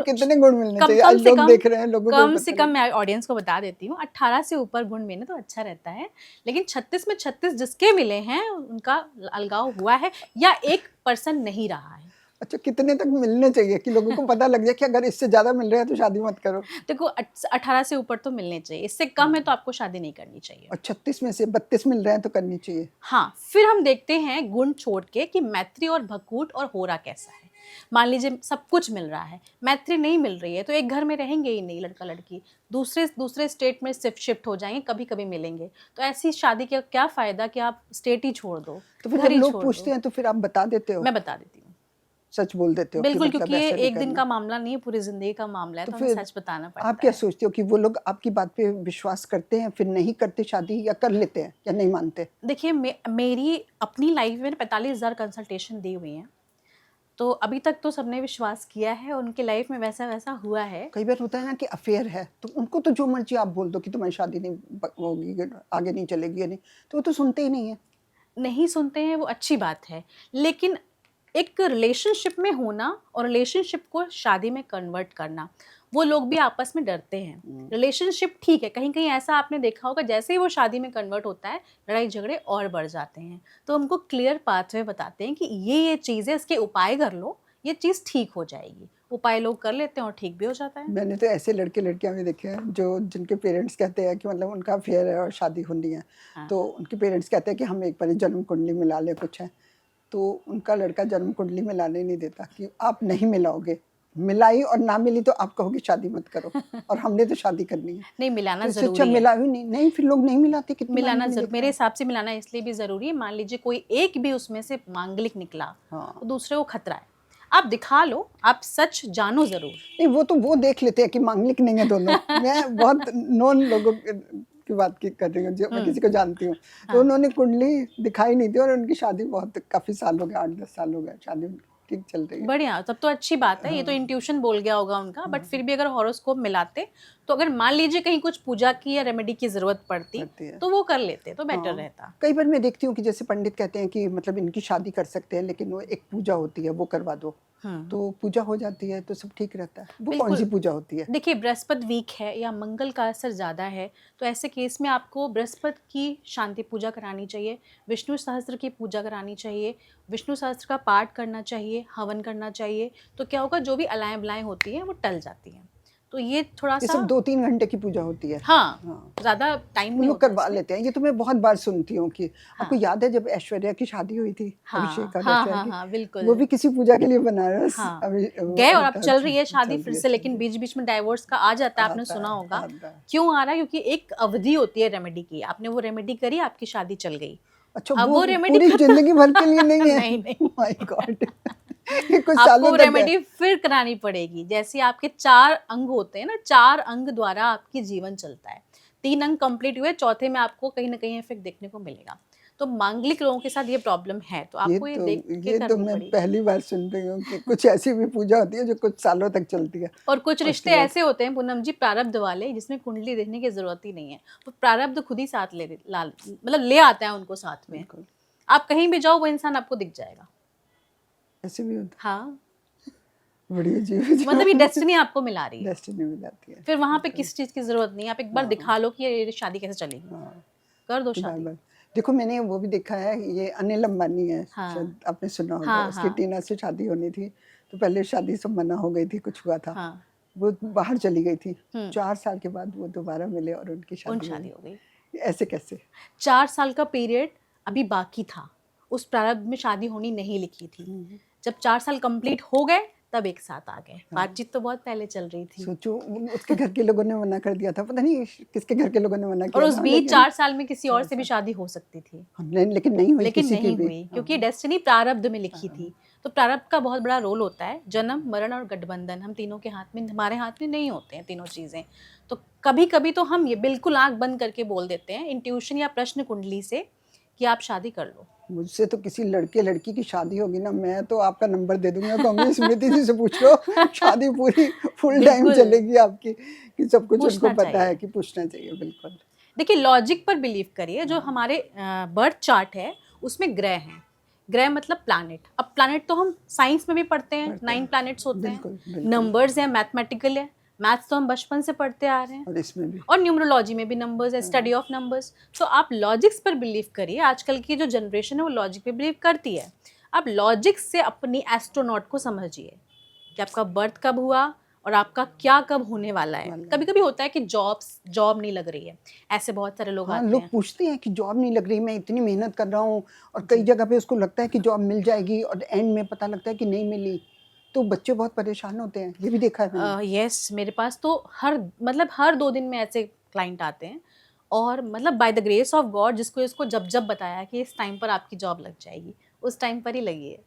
कितने गुण मिलने कम चाहिए? कम आज से लोग कम देख रहे हैं, लोगों को कम भी से पता कम लगे। मैं ऑडियंस को बता देती हूँ, 18 से ऊपर गुण मिले तो अच्छा रहता है। लेकिन 36 में 36 जिसके मिले हैं उनका अलगाव हुआ है या 1% नहीं रहा है। अच्छा, कितने तक मिलने चाहिए कि लोगों को पता लग जाए कि अगर इससे ज़्यादा मिल रहा है तो शादी मत करो? देखो 18 से ऊपर तो मिलने चाहिए, इससे कम है तो आपको शादी नहीं करनी चाहिए। और 36 में से 32 मिल रहे हैं तो करनी चाहिए। हाँ, फिर हम देखते हैं गुण छोड़ के कि मैत्री और भकूट और होरा कैसा है। मान लीजिए सब कुछ मिल रहा है, मैत्री नहीं मिल रही है, तो एक घर में रहेंगे ही नहीं लड़का लड़की, दूसरे दूसरे स्टेट में शिफ्ट हो जाएंगे, कभी कभी मिलेंगे। तो ऐसी शादी का क्या फ़ायदा कि आप स्टेट ही छोड़ दो, तो फिर घर जब ही लोग छोड़ पूछते दो। हैं तो फिर आप बता देते हो? मैं बता देती हूँ, सच बोल देते हो कि बिल्कुल, मतलब क्योंकि ये ऐसे नहीं एक दिन करना? का मामला नहीं है, पूरी ज़िंदगी का मामला है, तो तो हमें फिर सच बताना आप पड़ता क्या है। सोचते हो कि वो लोग आपकी बात पे विश्वास करते हैं, फिर नहीं करते शादी, या कर लेते हैं या नहीं मानते? देखिए मेरी अपनी लाइफ में 45,000 कंसल्टेशन दी हुई हैं, तो अभी तक तो सबने विश्वास किया है, उनकी लाइफ में वैसा-वैसा हुआ है। कई बार होता है ना कि अफेयर है, तो उनको तो जो मर्ज़ी आप बोल दो कि तुम्हारी शादी नहीं होगी, आगे नहीं चलेगी या नहीं, तो वो तो सुनते ही नहीं है। नहीं सुनते हैं वो अच्छी बात है, लेकिन एक रिलेशनशिप में होना और रिलेशनशिप को शादी में कन्वर्ट करना, वो लोग भी आपस में डरते हैं। रिलेशनशिप ठीक है, कहीं-कहीं ऐसा आपने देखा होगा, जैसे ही वो शादी में कन्वर्ट होता है, लड़ाई झगड़े और बढ़ जाते हैं। तो हमको क्लियर पाथवे बताते हैं कि ये चीज़ है, इसके उपाय कर लो, ये चीज़ ठीक हो जाएगी। उपाय लोग कर लेते हैं और ठीक भी हो जाता है। मैंने तो ऐसे लड़के-लड़कियाँ भी देखे हैं जो जिनके पेरेंट्स कहते हैं कि मतलब उनका अफेयर है और शादी होनी है। हाँ। तो उनके पेरेंट्स कहते हैं कि हम एक बार जन्म कुंडली मिला लें, कुछ है। तो उनका लड़का जन्म कुंडली मिलाने नहीं देता कि आप नहीं मिलाओगे। मिलाई और ना मिली तो आप कहोगे शादी मत करो, और हमने तो शादी करनी है। नहीं, मिलाना तो इससे अच्छा ज़रूरी है। मिला ही नहीं। नहीं, फिर लोग नहीं मिलाते, कितनी बार मिलाना मैंने देखा मेरे है। हिसाब से मिलाना इसलिए भी ज़रूरी है, मान लीजिए कोई एक भी उसमें से मांगलिक निकला, हाँ। तो दूसरे को खतरा है। आप दिखा लो, आप सच जानो ज़रूर। नहीं, वो तो वो देख लेते हैं कि मांगलिक नहीं है दोनों। मैं बहुत नोन लोगों की बात कर रही हूँ, जो मैं किसी को जानती हूँ। तो हाँ। उन्होंने कुंडली दिखाई नहीं दी और उनकी शादी बहुत काफ़ी साल हो गए, 8-10 साल हो गए, शादी ठीक चल रही है। बढ़िया, तब तो अच्छी बात है, ये तो इंट्यूशन बोल गया होगा उनका, बट फिर भी अगर हॉरोस्कोप मिलाते, तो अगर मान लीजिए कहीं कुछ पूजा की या रेमेडी की ज़रूरत पड़ती, पड़ती है। तो वो कर लेते, तो बेटर हाँ, रहता। कई बार मैं देखती हूँ कि जैसे पंडित कहते हैं कि मतलब इनकी शादी कर सकते हैं, लेकिन वो एक पूजा होती है, वो करवा दो। हुँ। तो पूजा हो जाती है तो सब ठीक रहता है। वो बिल्कुल। कौन-सी पूजा होती है? देखिए बृहस्पति वीक है या मंगल का असर ज़्यादा है, तो ऐसे केस में आपको बृहस्पति की शांति पूजा करानी चाहिए, विष्णु सहस्त्र की पूजा करानी चाहिए, विष्णु सहस्त्र का पाठ करना चाहिए, हवन करना चाहिए। तो क्या होगा, जो भी अलाएँ-बलाएँ होती हैं वो टल जाती हैं। तो ये ये थोड़ा-सा, सब 2-3 घंटे की पूजा होती है। हाँ, हाँ। ज़्यादा टाइम वो नहीं लोग होता करवा इसमें। लेते हैं। ये तो मैं बहुत बार सुनती हूँ कि आपको हाँ, याद है जब ऐश्वर्या की शादी हुई थी, हाँ, अभिषेक और हाँ, ऐश्वर्या हाँ, की, हाँ, वो बिल्कुल। भी किसी पूजा के लिए बनारस हाँ, अभी गए और अब अमिताभ चल रही है शादी चल फिर रही है, से, चल लेकिन रही है। बीच-बीच में डाइवोर्स का आ जाता है, आपने आता सुना है, होगा। आता है। क्यों आ रहा है? क्योंकि एक अवधि होती है रेमेडी की, आपने वो रेमेडी करी, आपकी शादी चल गई। अच्छा, अब वो वो रेमेडी पूरी खत्म ज़िंदगी भर के लिए नहीं है? नहीं, नहीं। ओह माय गॉड! ये कुछ आपको सालों वो तक है। रेमेडी फिर करानी पड़ेगी। जैसे आपके 4 अंग होते हैं ना, 4 अंग द्वारा आपकी जीवन चलता है। 3 अंग कंप्लीट हुए, चौथे में आपको कहीं न कहीं इफ़ेक्ट देखने को मिलेगा। तो मांगलिक लोगों के साथ ये प्रॉब्लम है, तो आपको ये देख के ये तो करनी मैं पड़ेगी। पहली बार सुन रही हूँ कि कुछ ऐसी भी पूजा होती है जो कुछ सालों तक चलती है। और कुछ और उसके रिश्ते बाद ऐसे होते हैं पूनम जी, प्रारब्ध वाले, जिसमें कुंडली देखने की ज़रूरत ही नहीं है। वो प्रारब्ध खुद ही साथ मतलब ले आता है उनको साथ में। बिल्कुल, आप कहीं भी जाओ, वो इंसान आपको दिख जाएगा। ऐसे भी होता हाँ, है। बड़ी अजीब मतलब ये डेस्टिनी आपको मिला रही है। डेस्टिनी मिल जाती है। फिर वहाँ पे बिल्कुल, किसी चीज़ की ज़रूरत नहीं है, आप एक बार हाँ, दिखा लो कि ये शादी कैसे चलेगी, हाँ। कर दो कि शादी। बार-बार देखो, मैंने वो भी देखा है, ये अनिल अंबानी है, हाँ, शायद आपने सुना होगा, हाँ, उसकी हाँ, टीना से शादी होनी थी, तो पहले शादी सब मना हो गई थी, कुछ हुआ था। हाँ। वो बाहर चली गई थी, हुँ, 4 साल के बाद वो दोबारा मिले और उनकी उनकी शादी शादी हुई। हो गई। ऐसे कैसे? 4 साल का पीरियड अभी बाकी था, उस प्रारब्ध में शादी होनी नहीं लिखी थी। हुँ, जब 4 साल कंप्लीट हो गए, तब एक साथ आ गए। बातचीत तो बहुत पहले चल रही थी सोचो उसके घर के लोगों ने मना कर दिया था, पता नहीं किसके घर के लोगों ने मना और किया उस था, बीच लेकिन 4 साल में किसी और से भी शादी हो सकती थी, लेकिन नहीं हुई लेकिन किसी की नहीं भी। हुई क्योंकि डेस्टिनी प्रारब्ध में लिखी थी। तो प्रारब्ध का बहुत बड़ा रोल होता है। जन्म, मरण और गठबंधन हम तीनों के हाथ में, हमारे हाथ में नहीं होते हैं तीनों चीज़ें। तो कभी कभी तो हम ये बिल्कुल आंख बंद करके बोल देते हैं इंट्यूशन या प्रश्न कुंडली से कि आप शादी कर लो। मुझसे तो किसी लड़के लड़की की शादी होगी ना, मैं तो आपका नंबर दे दूंगा, कहूँगी स्मृति जी से पूछ लो, शादी पूरी फुल टाइम बिल्कुल चलेगी आपकी, कि सब कुछ उनको पूछना पता है, चाहिए। कि पूछना चाहिए बिल्कुल। देखिए लॉजिक पर बिलीव करिए। जो हमारे बर्थ चार्ट है उसमें ग्रह हैं। ग्रह मतलब प्लैनेट। अब प्लैनेट तो हम साइंस में भी पढ़ते हैं, पढ़ते 9 हैं, प्लैनेट्स होते हैं। बिल्कुल बिल्कुल। नंबर्स हैं, मैथमेटिकल है। मैथ्स तो हम बचपन से पढ़ते आ रहे हैं। और इसमें भी और न्यूमरोलॉजी में भी नंबर्स है, स्टडी ऑफ नंबर्स। तो आप लॉजिक्स पर बिलीव करिए। आजकल की जो जनरेशन है वो लॉजिक पे बिलीव करती है। आप लॉजिक से अपनी एस्ट्रोनॉट को समझिए कि आपका बर्थ कब हुआ और आपका क्या कब होने वाला है। कभी कभी होता है कि जॉब नहीं लग रही है, ऐसे बहुत सारे लोग हाँ, आते लोग हैं। पूछते हैं कि जॉब नहीं लग रही, मैं इतनी मेहनत कर रहा हूँ, और कई जी। जगह पे उसको लगता है कि जॉब मिल जाएगी और एंड में पता लगता है कि नहीं मिली, तो बच्चे बहुत परेशान होते हैं, ये भी देखा है मैंने। यस, मेरे पास तो हर 2 दिन में ऐसे क्लाइंट आते हैं। और मतलब bye the grace of God जिसको इसको जब बताया कि इस टाइम पर आपकी जॉब लग जाएगी, उस टाइम पर ही लगी है।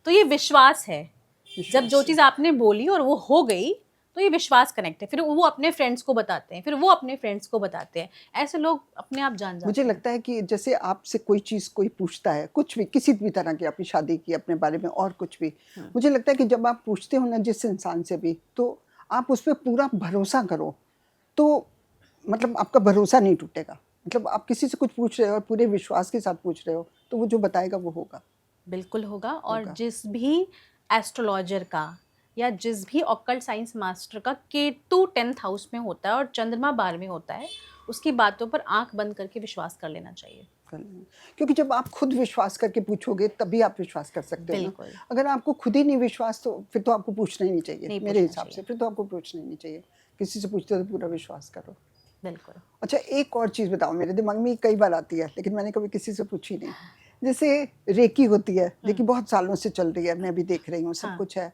तो ये विश्वास है। जब विश्वास जो से। चीज़ आपने बोली और वो हो गई, तो ये विश्वास कनेक्ट है। फिर वो अपने फ्रेंड्स को बताते हैं, फिर वो अपने फ्रेंड्स को बताते हैं। ऐसे लोग अपने आप जान मुझे जाते हैं। लगता है कि जैसे आपसे कोई चीज़ कोई पूछता है, कुछ भी, किसी भी तरह की, अपनी शादी की, अपने बारे में और कुछ भी, मुझे लगता है कि जब आप पूछते हो ना जिस इंसान से भी, तो आप उस पे पूरा भरोसा करो, तो मतलब आपका भरोसा नहीं टूटेगा। मतलब आप किसी से कुछ पूछ रहे हो और पूरे विश्वास के साथ पूछ रहे हो, तो वो जो बताएगा वो होगा। बिल्कुल होगा। और होगा। जिस भी एस्ट्रोलॉजर का या जिस भी ऑकल्ट साइंस मास्टर का केतु 10th हाउस में होता है और चंद्रमा 12वें होता है, उसकी बातों पर आंख बंद करके विश्वास कर लेना चाहिए। क्योंकि जब आप खुद विश्वास करके पूछोगे तभी आप विश्वास कर सकते हो ना। बिल्कुल अगर आपको खुद ही नहीं विश्वास, तो फिर तो आपको पूछना ही नहीं चाहिए, नहीं मेरे पूछना हिसाब से चाहिए। फिर तो आपको पूछना ही नहीं चाहिए। किसी से पूछते हो तो पूरा विश्वास करो। बिल्कुल। अच्छा, एक और चीज़ बताओ, मेरे दिमाग में कई बार आती है लेकिन मैंने कभी किसी से पूछी नहीं। जैसे रेकी होती है, रेकी बहुत सालों से चल रही है, मैं भी देख रही हूँ, सब हाँ। कुछ है।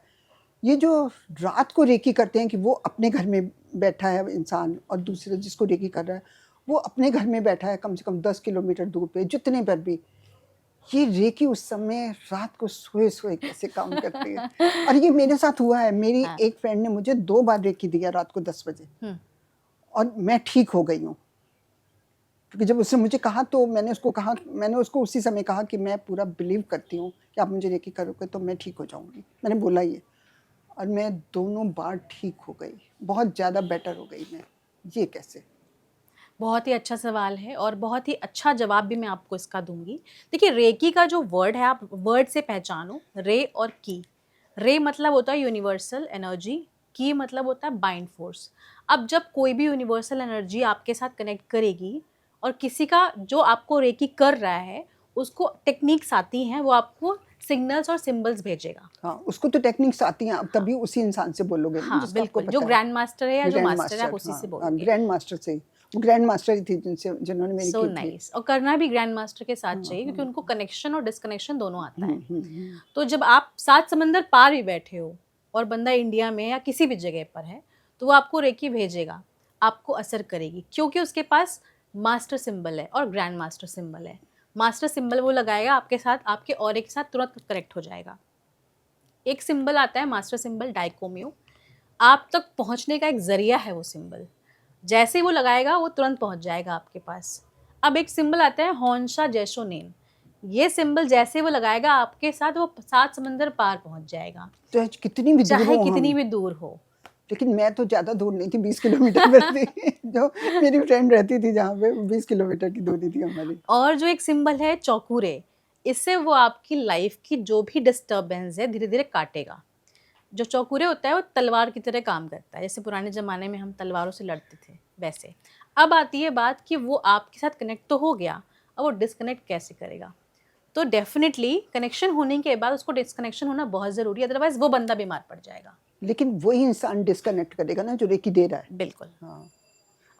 ये जो रात को रेकी करते हैं कि वो अपने घर में बैठा है इंसान, और दूसरे जिसको रेकी कर रहा है वो अपने घर में बैठा है कम से कम 10 किलोमीटर दूर पे, जितने पर भी, ये रेकी उस समय रात को सोए सोए कैसे काम करती है। और ये मेरे साथ हुआ है। मेरी हाँ। एक फ्रेंड ने मुझे 2 बार रेकी दिया रात को 10 बजे, और मैं ठीक हो गई हूँ। क्योंकि जब उसने मुझे कहा तो मैंने उसको उसी समय कहा कि मैं पूरा बिलीव करती हूँ कि आप मुझे रेकी करोगे तो मैं ठीक हो जाऊँगी। मैंने बोला ये, और मैं दोनों बार ठीक हो गई, बहुत ज़्यादा बेटर हो गई मैं। ये कैसे? बहुत ही अच्छा सवाल है और बहुत ही अच्छा जवाब भी मैं आपको इसका दूंगी। देखिए रेकी का जो वर्ड है, आप वर्ड से पहचानो, रे और की। रे मतलब होता है यूनिवर्सल एनर्जी, की मतलब होता है बाइंड फोर्स। अब जब कोई भी यूनिवर्सल एनर्जी आपके साथ कनेक्ट करेगी और किसी का जो आपको रेकी कर रहा है उसको टेक्निक्स आती हैं, वो आपको सिग्नल्स और सिंबल्स भेजेगा। हाँ, उसको तो टेक्निक्स आती हैं, अब हाँ तभी उसी इंसान से बोलोगे ना हाँ जिसका आपको बिल्कुल, जो पता है। ग्रैंड मास्टर है या जो ग्रैंड मास्टर है आप मास्टर, उसी से हाँ, बोलोगे। ग्रैंड मास्टर से ही। वो ग्रैंड मास्टर ही थी जिन्होंने मेरी सो की थी। नाइस। और करना भी ग्रैंड मास्टर के साथ हाँ, चाहिए क्योंकि हाँ। उनको कनेक्शन और डिस्कनेक्शन दोनों आता है। हम्म। तो जब आप 7 समंदर पार भी बैठे हो और बंदा इंडिया में या किसी भी जगह पर है, तो वो आपको रेकी भेजेगा, आपको असर करेगी क्योंकि उसके पास मास्टर सिंबल है और ग्रैंड मास्टर सिंबल है। मास्टर सिंबल वो लगाएगा आपके साथ, आपके ऑरे के साथ तुरंत कनेक्ट हो जाएगा। एक सिंबल आता है मास्टर सिंबल डाइकोमियो, आप तक पहुंचने का एक जरिया है वो सिंबल। जैसे ही वो लगाएगा वो तुरंत पहुंच जाएगा आपके पास। अब एक सिंबल आता है हॉन्शा जैशोनेन, ये सिंबल जैसे वो लगाएगा आपके साथ वो 7 समंदर पार पहुंच जाएगा, चाहे कितनी भी दूर चाहे हो कितनी हम। भी दूर हो। लेकिन मैं तो ज़्यादा दूर नहीं थी, 20 किलोमीटर पर थी। जो मेरी फ्रेंड रहती थी जहाँ पे, 20 किलोमीटर की दूरी थी हमारी। और जो एक सिंबल है चौकुरे, इससे वो आपकी लाइफ की जो भी डिस्टर्बेंस है धीरे धीरे काटेगा। जो चौकुरे होता है वो तलवार की तरह काम करता है, जैसे पुराने ज़माने में हम तलवारों से लड़ते थे वैसे। अब आती है बात कि वो आपके साथ कनेक्ट तो हो गया, अब वो डिस्कनेक्ट कैसे करेगा। तो डेफिनेटली कनेक्शन होने के बाद उसको डिस्कनेक्शन होना बहुत ज़रूरी है, अदरवाइज वो बंदा बीमार पड़ जाएगा। लेकिन वही इंसान डिस्कनेक्ट करेगा ना जो रेकी दे रहा है। बिल्कुल। हाँ।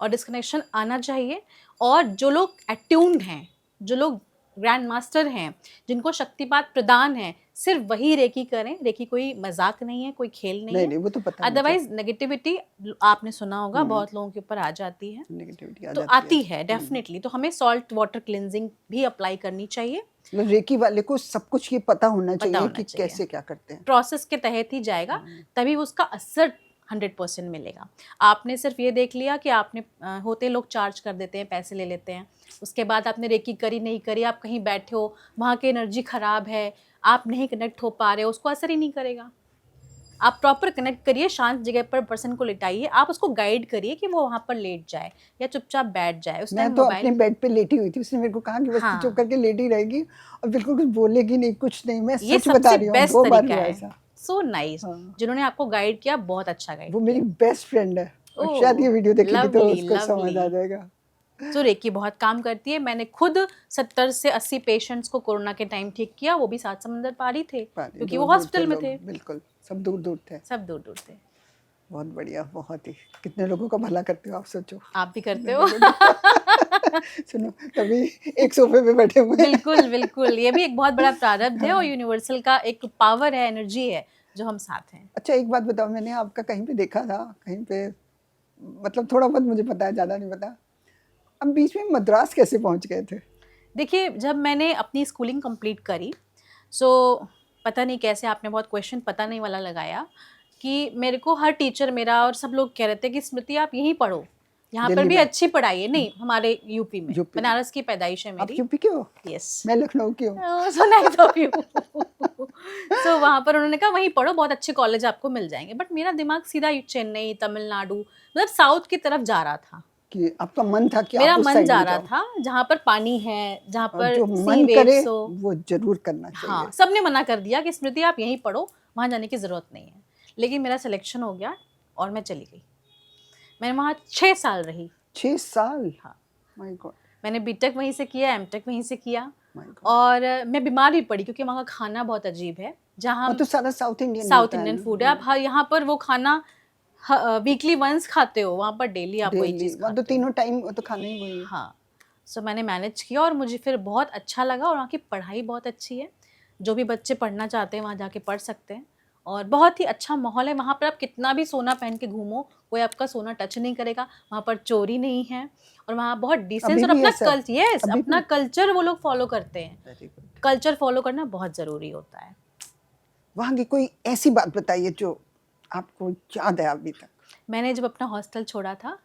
और डिस्कनेक्शन आना चाहिए। और जो लोग अट्यून्ड हैं, जो लोग ग्रैंड मास्टर हैं, जिनको शक्तिपात प्रदान है, सिर्फ वही रेकी करें। रेकी कोई मजाक नहीं है, कोई खेल नहीं नहीं है। नहीं, वो तो पता है मुझे। अदरवाइज नेगेटिविटी आपने सुना होगा बहुत लोगों के ऊपर आ जाती है, नेगेटिविटी आ तो जाती आती है डेफिनेटली। तो हमें सॉल्ट वाटर क्लिनजिंग भी अप्लाई करनी चाहिए, मतलब रेकी वाले को सब कुछ ये पता होना पता चाहिए होना कि चाहिए। कैसे क्या करते हैं। प्रोसेस के तहत ही जाएगा, तभी उसका असर 100% मिलेगा। आपने सिर्फ ये देख लिया कि आपने होते लोग चार्ज कर देते हैं, पैसे ले लेते हैं, उसके बाद आपने रेकी करी नहीं करी, आप कहीं बैठे हो, वहाँ की एनर्जी ख़राब है, आप नहीं कनेक्ट हो पा रहे हो, उसको असर ही नहीं करेगा। आप प्रॉपर कनेक्ट करिए, शांत जगह पर पर्सन को लिटाइए, आप उसको गाइड करिए कि वो वहाँ पर लेट जाए या चुपचाप बैठ जाए। उस मैं टाइम तो अपने मोबाइल, बेड पे लेटी हुई थी, उसने मेरे को कहा कि बस तू हाँ, चुप करके लेटी रहेगी और बिल्कुल कुछ बोलेगी नहीं, कुछ नहीं। मैं ये सच बता सबसे रही हूँ, बेस्ट 2 बार तरीका हुआ है। ऐसा। सो नाइस, हाँ, जिन्होंने आपको गाइड किया, बहुत अच्छा गाइड वो मेरी किया। बेस्ट फ्रेंड है और शायद ये ओह, वीडियो देखेगी तो लवली उसको समझ आ लवली। जाएगा। तो रेकी बहुत काम करती है। मैंने खुद 70 से 80 पेशेंट्स को कोरोना के टाइम ठीक किया, वो भी 7 समंदर पार ही थे, पानी क्योंकि दूर वो दूर थे हॉस्पिटल में लोग, थे, बिल्कुल सब दूर दूर थे। सब दूर दूर थे। बहुत बढ़िया, बहुत ही। कितने लोगों का भला करते हो आप, सोचो। आप भी करते कितने हो। लोगों का सुनो, तभी एक सोफे पे बैठे हुए हैं। बिल्कुल बिल्कुल, ये भी एक बहुत बड़ा प्रारब्ध है हाँ। और यूनिवर्सल का एक पावर है, एनर्जी है जो हम साथ हैं। अच्छा एक बात बताओ, मैंने आपका कहीं पे देखा था, कहीं पे, मतलब थोड़ा बहुत मुझे पता है, ज़्यादा नहीं पता। अब बीच में मद्रास कैसे पहुंच गए थे? देखिए, जब मैंने अपनी स्कूलिंग कंप्लीट करी, सो पता नहीं कैसे आपने बहुत क्वेश्चन पता नहीं वाला लगाया कि मेरे को हर टीचर मेरा और सब लोग कह रहे थे कि स्मृति आप यहीं पढ़ो, यहाँ पर दिल्ली भी में? अच्छी पढ़ाई है। नहीं, हमारे यूपी में, यूपी में? बनारस की पैदाइश है आप मेरी। यूपी के हो? यस। मैं लखनऊ की हूँ। So nice of you. So वहाँ पर उन्होंने कहा वहीं पढ़ो, बहुत अच्छे कॉलेज आपको मिल जाएंगे। बट मेरा दिमाग सीधा चेन्नई, तमिलनाडु, मतलब साउथ की तरफ जा रहा था। कि आपका मन था कि मेरा आप उस मन साइड जा में रहा जाओ, था जहाँ पर पानी है, जहाँ और पर जो सी मन करे वेव्स हो। वो जरूर करना हाँ, चाहिए। सबने मना कर दिया कि स्मृति आप यहीं पढ़ो, वहाँ जाने की ज़रूरत नहीं है। लेकिन मेरा सिलेक्शन हो गया और मैं चली गई। मैंने वहाँ 6 साल रही। 6 साल? हाँ, माय गॉड, मैंने बीटेक वहीं से किया, एमटेक वहीं से किया, माय गॉड। और मैं बीमार भी पड़ी क्योंकि वहाँ का खाना बहुत अजीब है। जहाँ और तो सारा साउथ इंडियन साउथ होता है इंडियन ना? फूड है, आप यहाँ पर वो खाना वीकली वंस खाते हो, वहाँ पर डेली आप वही डेली चीज़ वहाँ तो खाते हो। तीनों टाइम तो खाना ही वही है। हाँ, सो मैंने मैनेज किया और मुझे फिर बहुत अच्छा लगा, और वहाँ की पढ़ाई बहुत अच्छी है। जो भी बच्चे पढ़ना चाहते हैं वहाँ जाके पढ़ सकते हैं, और बहुत ही अच्छा माहौल है। वहाँ पर आप कितना भी सोना पहन के घूमो, कोई आपका सोना टच नहीं करेगा। वहाँ पर चोरी नहीं है, और वहाँ बहुत डिसेंस अभी और भी अपना है सर? अभी अपना भी? कल्चर वो लोग फॉलो करते हैं। Very good. कल्चर फॉलो करना बहुत ज़रूरी होता है। वहाँ की कोई ऐसी बात बताइए जो आपको याद है अभी तक। मैंने जब अपना हॉस्टल छोड़ा था,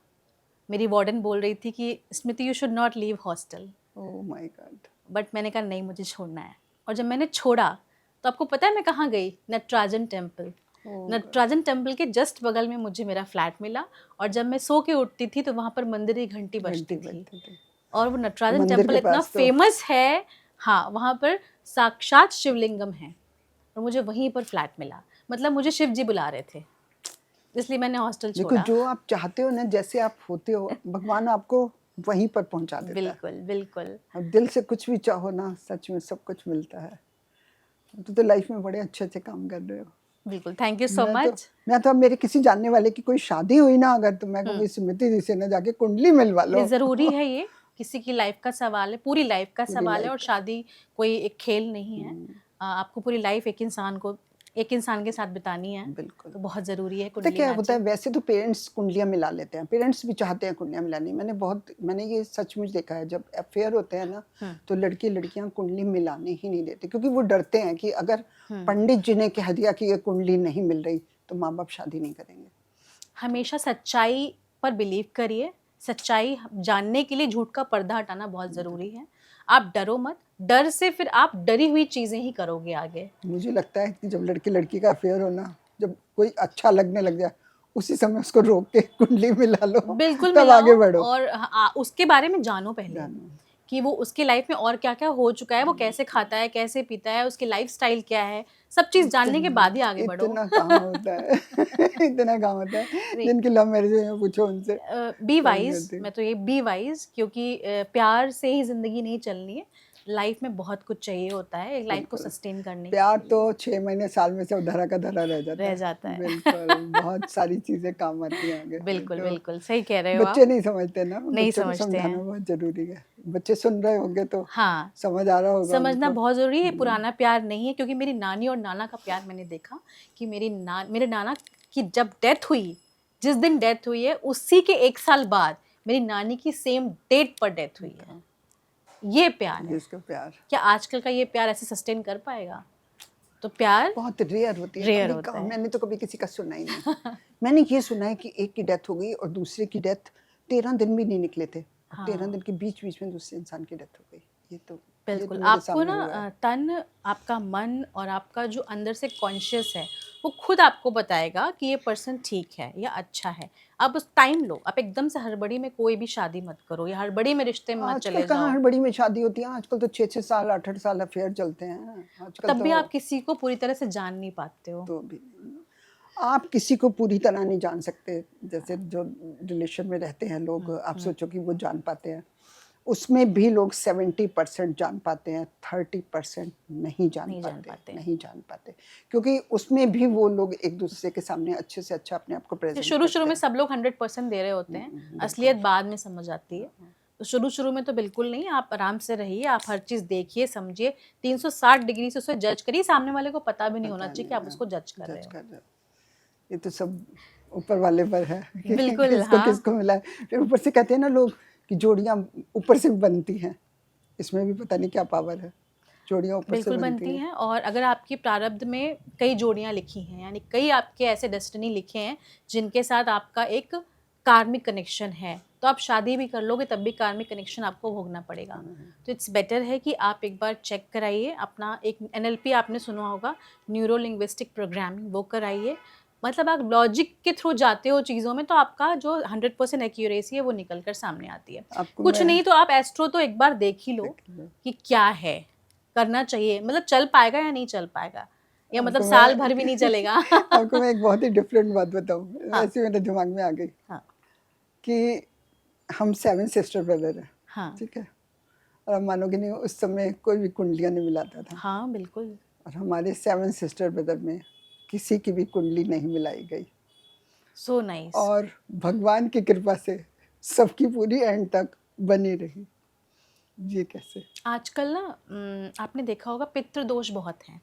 मेरी वार्डन बोल रही थी कि Smriti you should not leave hostel, oh my God. But मैंने कहा नहीं, मुझे छोड़ना है। और जब मैंने छोड़ा तो आपको पता है मैं कहाँ गई? नटराजन टेम्पल। नटराजन टेम्पल के जस्ट बगल में मुझे मेरा फ्लैट मिला, और जब मैं सो के उठती थी तो वहाँ पर मंदिर की घंटी बजती घंटी थी। बजती थी। और वो नटराजन मंदिर टेम्पल के इतना पास तो फेमस है, हाँ, वहाँ पर साक्षात शिवलिंगम है, और मुझे वहीं पर फ्लैट मिला। मतलब मुझे शिव जी बुला रहे थे, इसलिए मैंने हॉस्टल देखो, छोड़ा। जो आप चाहते हो ना, जैसे आप होते हो, भगवान आपको वहीं पर पहुंचा देता है। बिल्कुल बिल्कुल। और दिल से कुछ भी चाहो ना, सच में सब कुछ मिलता है। तो लाइफ में बड़े अच्छे अच्छे काम कर रहे हो। बिल्कुल, थैंक यू सो मच। मैं तो अब मेरे किसी जानने वाले की कोई शादी हुई ना अगर, तो मैं कहूँगी स्मृति जी से ना जाके कुंडली मिलवा लो। ये ज़रूरी है, ये किसी की लाइफ का सवाल है, पूरी लाइफ का पूरी सवाल है, लाइफ और का। शादी कोई एक खेल नहीं है। आपको पूरी लाइफ एक इंसान के साथ बितानी है, बिल्कुल। तो बहुत ज़रूरी है पता कुंडली क्या होता है, मैचिंग। वैसे तो पेरेंट्स कुंडलियाँ मिला लेते हैं, पेरेंट्स भी चाहते हैं कुंडलियाँ मिलानी। मैंने ये सचमुच देखा है, जब अफेयर होते हैं ना, तो लड़के लड़कियां कुंडली मिलाने ही नहीं देते, क्योंकि वो डरते हैं कि अगर पंडित जी ने कह दिया कि ये कुंडली नहीं मिल रही तो माँ बाप शादी नहीं करेंगे। हमेशा सच्चाई पर बिलीव करिए। सच्चाई जानने के लिए झूठ का पर्दा हटाना बहुत ज़रूरी है। आप डरो मत, डर से फिर आप डरी हुई चीज़ें ही करोगे आगे। मुझे लगता है कि जब लड़के लड़की का अफेयर हो ना, जब कोई अच्छा लगने लग जाए, उसी समय उसको रोक के कुंडली मिला लो, बिल्कुल तब आगे मिलाओ, बढ़ो। और उसके बारे में जानो पहले जानो। कि वो उसकी लाइफ में और क्या क्या हो चुका है, वो कैसे खाता है, कैसे पीता है, उसकी लाइफस्टाइल क्या है, सब चीज़ जानने के बाद ही आगे बढ़ो। इतना काम होता है। इतना काम होता है। नहीं, जिनकी लव मैरिज है पूछो उनसे। बी समझ वाइज, जाती है। मैं तो ये बी वाइज, क्योंकि प्यार से ही ज़िंदगी नहीं चलनी है, लाइफ में बहुत कुछ चाहिए होता है एक लाइफ को बिल्कुल। सस्टेन करने के प्यार लिए। तो 6 महीने साल में से वो धरा का धरा रह जाता है। बिल्कुल, बहुत सारी चीज़ें काम आती हैं आगे। बिल्कुल तो बिल्कुल सही कह रहे हो बच्चे आप। नहीं समझते ना, नहीं बच्चों को समझते समझाना हैं। बहुत ज़रूरी है। बच्चे सुन रहे होंगे तो हाँ, समझ आ रहा होगा समझना उनको। बहुत ज़रूरी है, पुराना प्यार नहीं है, क्योंकि मेरी नानी और नाना का प्यार मैंने देखा कि मेरे नाना की जब डेथ हुई, जिस दिन डेथ हुई है उसी के 1 साल बाद मेरी नानी की सेम डेट पर डेथ हुई है। ये प्यार है। जिसका प्यार क्या आजकल का ये प्यार ऐसे सस्टेन कर पाएगा? तो प्यार बहुत रेयर होती है। रेयर कभी होता कहाँ, है। मैंने तो कभी किसी का सुना ही नहीं। मैंने ये सुना है कि एक की डेथ हो गई और दूसरे की डेथ 13 दिन भी नहीं निकले थे और 13 हाँ। दिन के बीच में दूसरे इंसान की डेथ हो गई। ये बिल्कुल, तो मेरे आपको सामने ना हुआ है। तन, आपका मन और आपका जो अंदर से कॉन्शियस है, वो खुद आपको बताएगा कि ये पर्सन ठीक है या अच्छा है। आप बस टाइम लो, आप एकदम से हड़बड़ी में कोई भी शादी मत करो या हड़बड़ी में रिश्ते में मत आजकल चले कहाँ जाओ। हड़बड़ी में शादी होती है, आजकल तो 6-6 साल 8-8 साल अफेयर चलते हैं। आजकल तब तो भी आप किसी को पूरी तरह से जान नहीं पाते हो। तो भी आप किसी को पूरी तरह नहीं जान सकते। जैसे जो रिलेशन में रहते हैं लोग, आप सोचो कि वो जान पाते हैं। उसमें भी लोग 70% जान पाते हैं, 30% नहीं जान नहीं जान पाते, पाते। नहीं जान पाते। क्योंकि उसमें भी वो लोग एक दूसरे के सामने अच्छे से अच्छा अपने आप को तो प्रेजेंट शुरू-शुरू करते में हैं। सब लोग 100% दे रहे होते हैं, बिल्कुल। असलियत बाद में समझ आती है। तो शुरू-शुरू में तो बिल्कुल नहीं, आप आराम से रहिए, आप हर चीज़ देखिए, समझिए, 360 डिग्री से उसे जज करिए, सामने वाले को पता भी नहीं होना पता चाहिए नहीं कि आप है, उसको जज कर रहे जज हो। कर रहे हो। ये तो सब ऊपर वाले पर है कि बिल्कुल, किसको हाँ। किसको मिला है। फिर ऊपर से कहते हैं ना लोग कि जोड़ियाँ ऊपर से बनती हैं। इसमें भी पता नहीं क्या पावर है। जोड़ियाँ ऊपर से बिल्कुल बनती बनती हैं। हैं, और अगर आपकी प्रारब्ध में कई जोड़ियाँ लिखी हैं, यानी कई आपके ऐसे डेस्टिनी लिखे हैं जिनके साथ आपका एक कार्मिक कनेक्शन है, तो आप शादी भी कर लोगे तब भी कार्मिक कनेक्शन आपको भोगना पड़ेगा। तो इट्स बेटर है कि आप एक बार चेक कराइए अपना, एक एनएलपी आपने सुना होगा, न्यूरो लिंग्विस्टिक प्रोग्रामिंग, वो कराइए। मतलब आप लॉजिक के थ्रू जाते हो चीज़ों में तो आपका जो 100% एक्यूरेसी है वो निकल कर सामने आती है। आपको कुछ मैं नहीं तो आप एस्ट्रो तो एक बार देख ही लो कि क्या है, करना चाहिए, मतलब चल पाएगा या नहीं चल पाएगा, या मतलब आपको मैं साल भर भी नहीं चलेगा। आपको मैं एक बहुत ही डिफरेंट बात बताऊँ, हाँ, ऐसे मेरे दिमाग में आ गई हाँ, कि हम 7 सिस्टर ब्रदर हैं, हाँ, ठीक है? और आप मानोगे नहीं, उस समय कोई भी कुंडलियाँ नहीं मिलाता था हाँ, बिल्कुल। और हमारे 7 सिस्टर ब्रदर में किसी की भी कुंडली नहीं मिलाई गई सो नाइस। और भगवान की कृपा से सबकी पूरी एंड तक बनी रही। ये कैसे? आजकल ना आपने देखा होगा पितृदोष बहुत हैं,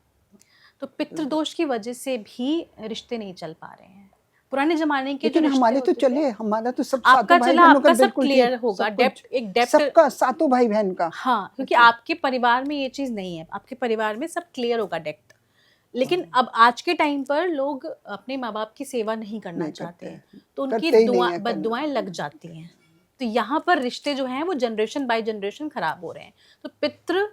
तो पितृदोष की वजह से भी रिश्ते नहीं चल पा रहे हैं। पुराने ज़माने के जो लेकिन रिश्ते हमारे तो होते थे, चले, हमारा तो सब आपका सातों भाई चला, बहनों का आपका सब बिल्कुल क्लियर ठीक, होगा, सब कुछ, एक डेप्थ। सबका, सातों भाई बहन का। हाँ, क्योंकि अच्छा। आपके परिवार में ये चीज़ नहीं है, आपके परिवार में सब क्लियर होगा डेप्थ। लेकिन अब आज के टाइम पर लोग अपने माँ-बाप की सेवा नहीं करना नहीं चाहते करते हैं, हैं, तो उनकी करते ही नहीं दुआ है बददुआएँ लग करना। जाती हैं। तो यहाँ पर रिश्ते जो हैं वो जनरेशन बाय जनरेशन खराब हो रहे हैं। तो पितृ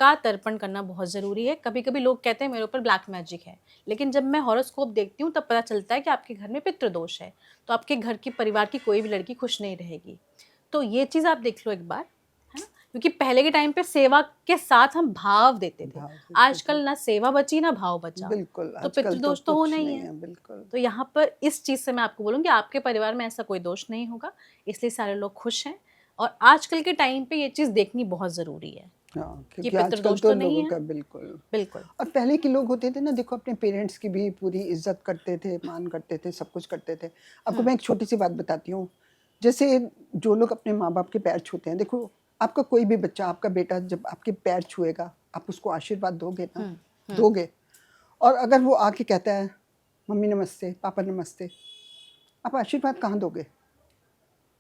का तर्पण करना बहुत ज़रूरी है। कभी-कभी लोग कहते हैं मेरे ऊपर ब्लैक मैजिक है, लेकिन जब मैं हॉरोस्कोप देखती हूँ तब पता चलता है कि आपके घर में पितृ दोष है, तो आपके घर की परिवार की कोई भी लड़की खुश नहीं रहेगी। तो ये चीज़ आप देख लो एक बार, है ना? क्योंकि पहले के टाइम पे सेवा के साथ हम भाव देते थे। भाव देते थे। आजकल ना सेवा बची ना भाव बचा। बिल्कुल, तो आजकल तो पितृदोष तो होना कुछ ही नहीं है। है, बिल्कुल। तो यहाँ पर इस चीज़ से मैं आपको बोलूँगी आपके परिवार में ऐसा कोई दोष नहीं होगा, इसलिए सारे लोग खुश हैं, और आजकल के टाइम पे ये चीज़ देखनी बहुत ज़रूरी है हाँ, कि क्योंकि आजकल पितृदोष तो तो नहीं लोगों है। का बिल्कुल। बिल्कुल। और पहले के लोग होते थे ना, देखो अपने पेरेंट्स की भी पूरी इज्जत करते थे, मान करते थे, सब कुछ करते थे। आपको मैं एक छोटी सी बात बताती हूँ, जैसे जो लोग अपने माँ बाप के पैर छूते हैं, देखो आपका कोई भी बच्चा, आपका बेटा जब आपके पैर छुएगा, आप उसको आशीर्वाद दोगे ना, दोगे। और अगर वो आके कहता है मम्मी नमस्ते, पापा नमस्ते, आप आशीर्वाद कहाँ दोगे?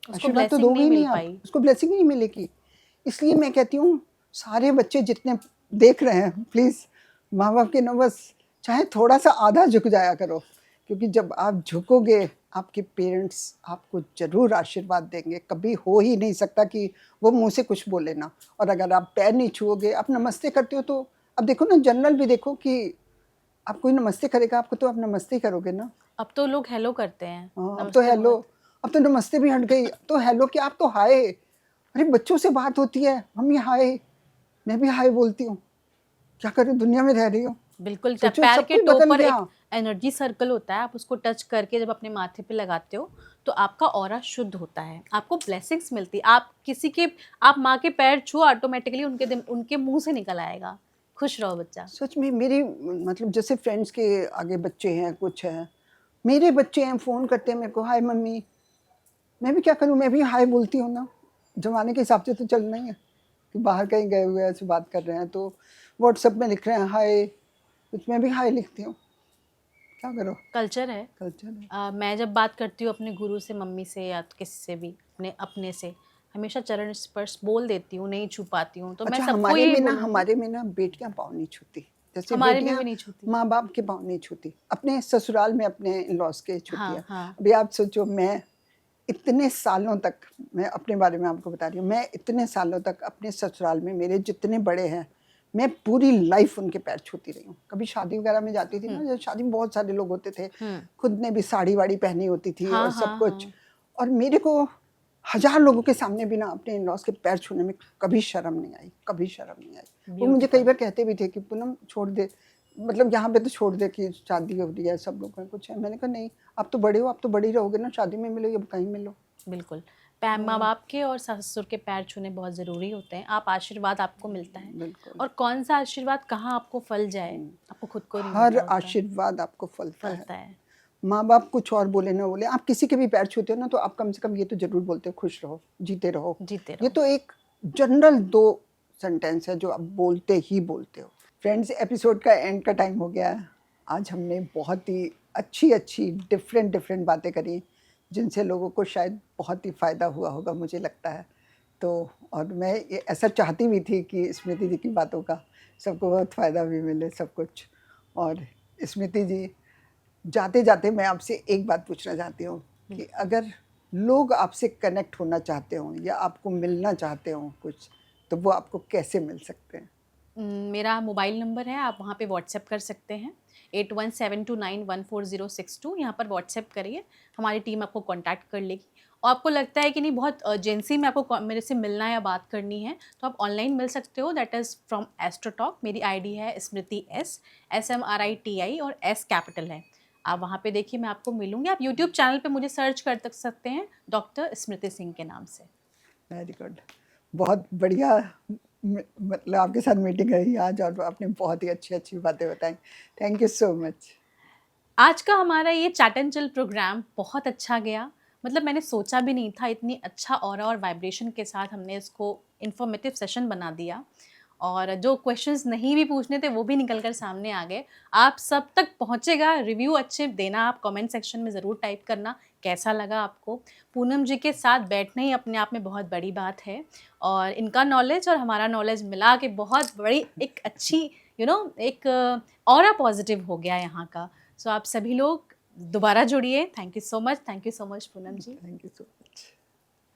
उसको आशीर्वाद तो ब्लेसिंग दोगे नहीं ही मिल नहीं आप, पाई। उसको ब्लेसिंग ही नहीं मिलेगी। इसलिए मैं कहती हूँ सारे बच्चे जितने देख रहे हैं, प्लीज़ माँ बाप के ना बस चाहे थोड़ा सा आधा झुक जाया करो, क्योंकि जब आप झुकोगे आपके पेरेंट्स आपको ज़रूर आशीर्वाद देंगे। कभी हो ही नहीं सकता कि वो मुँह से कुछ बोले ना। और अगर आप पैर नहीं छुओगे, आप नमस्ते करते हो, तो अब देखो ना, जनरल भी देखो कि आप कोई नमस्ते करेगा आपको, तो आप नमस्ते ही करोगे ना। अब तो लोग हेलो करते हैं, हाँ, अब तो नमस्ते हेलो, बहुत। अब तो नमस्ते भी हट गई, अब तो हेलो क्या, अब तो हाय। अरे बच्चों से बात होती है, मम्मी हाय, मैं भी हाय बोलती हूँ। क्या करूँ, दुनिया में रह रही हूँ। बिल्कुल, सोचो पैर सब के कुछ टो बदल पर गया। एक एनर्जी सर्कल होता है, आप उसको टच करके जब अपने माथे पे लगाते हो तो आपका ऑरा शुद्ध होता है, आपको ब्लेसिंग्स मिलती है। आप माँ के पैर छुओ, ऑटोमेटिकली उनके मुंह से निकल आएगा, खुश रहो बच्चा। सच में मेरी मतलब जैसे फ्रेंड्स के आगे बच्चे हैं, कुछ हैं, मेरे बच्चे हैं, फ़ोन करते हैं मेरे को, हाय मम्मी, मैं भी क्या करूँ, मैं भी हाय बोलती हूँ ना, ज़माने के हिसाब से तो चलना ही है कि बाहर कहीं गए हुए ऐसे बात कर रहे हैं तो व्हाट्सएप में लिख रहे हैं हाय, कुछ मैं भी हाय लिखती हूँ, क्या करो, कल्चर है। कल्चर है। मैं जब बात करती हूँ अपने गुरु से, मम्मी से या तो किसी से भी, अपने से, हमेशा चरण स्पर्श बोल देती हूँ, नहीं छू पाती हूँ, तो मैं अच्छा, सबको यही बोलूँगी। हमारे में ना बेटियां पाँव नहीं छूती, जैसे हमारे में बेटियां भी नहीं छूती। माँ बाप के पाँव नहीं छूती, अपने ससुराल में अपने इन-लॉज के छूती है। हाँ हाँ। अभी आप सोचो, मैं इतने सालों तक, मैं अपने बारे में आपको बता रही हूँ, मैं इतने सालों तक अपने ससुराल में मेरे जितने बड़े हैं, मैं पूरी लाइफ उनके पैर छूती रही हूँ। कभी शादी वगैरह में जाती थी ना, जब शादी में बहुत सारे लोग होते थे, खुद ने भी साड़ी वाड़ी पहनी होती थी हाँ और सब हाँ कुछ, हाँ। और मेरे को 1000 लोगों के सामने भी ना अपने इन-लॉज के पैर छूने में कभी शर्म नहीं आई, कभी शर्म नहीं आई। वो मुझे कई बार कहते भी थे कि पूनम छोड़ दे, मतलब यहाँ पे तो छोड़ दे कि शादी हो रही है, सब लोग का कुछ है। मैंने कहा नहीं, आप तो बड़े हो, आप तो बड़ी रहोगे ना, शादी में मिलो या कहीं मिलो। बिल्कुल। माँ बाप के और ससुर के पैर छूने बहुत ज़रूरी होते हैं। आप आशीर्वाद आपको मिलता है, बिल्कुल। और कौन सा आशीर्वाद कहाँ आपको फल जाए, आपको खुद को नहीं हर पता होता। आशीर्वाद आपको फलता है। फलता है। माँ बाप कुछ और बोले ना बोले, आप किसी के भी पैर छूते हो ना, तो आप कम से कम ये तो जरूर बोलते हो, खुश रहो, जीते रहो। जीते ये रहो। तो एक जनरल 2 सेंटेंस है जो आप बोलते ही बोलते हो। फ्रेंड्स, एपिसोड का एंड का टाइम हो गया है। आज हमने बहुत ही अच्छी डिफरेंट बातें करी, जिनसे लोगों को शायद बहुत ही फ़ायदा हुआ होगा, मुझे लगता है। तो और मैं ये ऐसा चाहती भी थी कि स्मृति जी की बातों का सबको बहुत फ़ायदा भी मिले, सब कुछ। और स्मृति जी, जाते जाते मैं आपसे एक बात पूछना चाहती हूँ कि अगर लोग आपसे कनेक्ट होना चाहते हों या आपको मिलना चाहते हों कुछ, तो वो आपको कैसे मिल सकते हैं? मेरा मोबाइल नंबर है, आप वहाँ पे व्हाट्सएप कर सकते हैं, 8172914062। यहाँ पर व्हाट्सएप करिए, हमारी टीम आपको कांटेक्ट कर लेगी। और आपको लगता है कि नहीं, बहुत अर्जेंसी में आपको मेरे से मिलना है या बात करनी है, तो आप ऑनलाइन मिल सकते हो, दैट इज़ फ्रॉम एस्ट्रोटॉक। मेरी आईडी है स्मृति SMRITI, और S कैपिटल है। आप वहाँ पे देखिए, मैं आपको मिलूँगी। आप यूट्यूब चैनल पे मुझे सर्च कर सकते हैं डॉक्टर स्मृति सिंह के नाम से। वेरी गुड, बहुत बढ़िया। मतलब आपके साथ मीटिंग रही आज और आपने बहुत ही अच्छी बातें बताई। Thank you so much. आज का हमारा ये चैट एंड चिल प्रोग्राम बहुत अच्छा गया। मतलब मैंने सोचा भी नहीं था, इतनी अच्छा ऑरा और वाइब्रेशन के साथ हमने इसको इन्फॉर्मेटिव सेशन बना दिया, और जो क्वेश्चंस नहीं भी पूछने थे वो भी निकल कर सामने आ गए। आप सब तक पहुँचेगा, रिव्यू अच्छे देना, आप कमेंट सेक्शन में ज़रूर टाइप करना कैसा लगा आपको। पूनम जी के साथ बैठना ही अपने आप में बहुत बड़ी बात है, और इनका नॉलेज और हमारा नॉलेज मिला के बहुत बड़ी एक अच्छी एक ऑरा पॉजिटिव हो गया यहाँ का। सो आप सभी लोग दोबारा जुड़िए। Thank you so much Poonam ji. Thank you so much.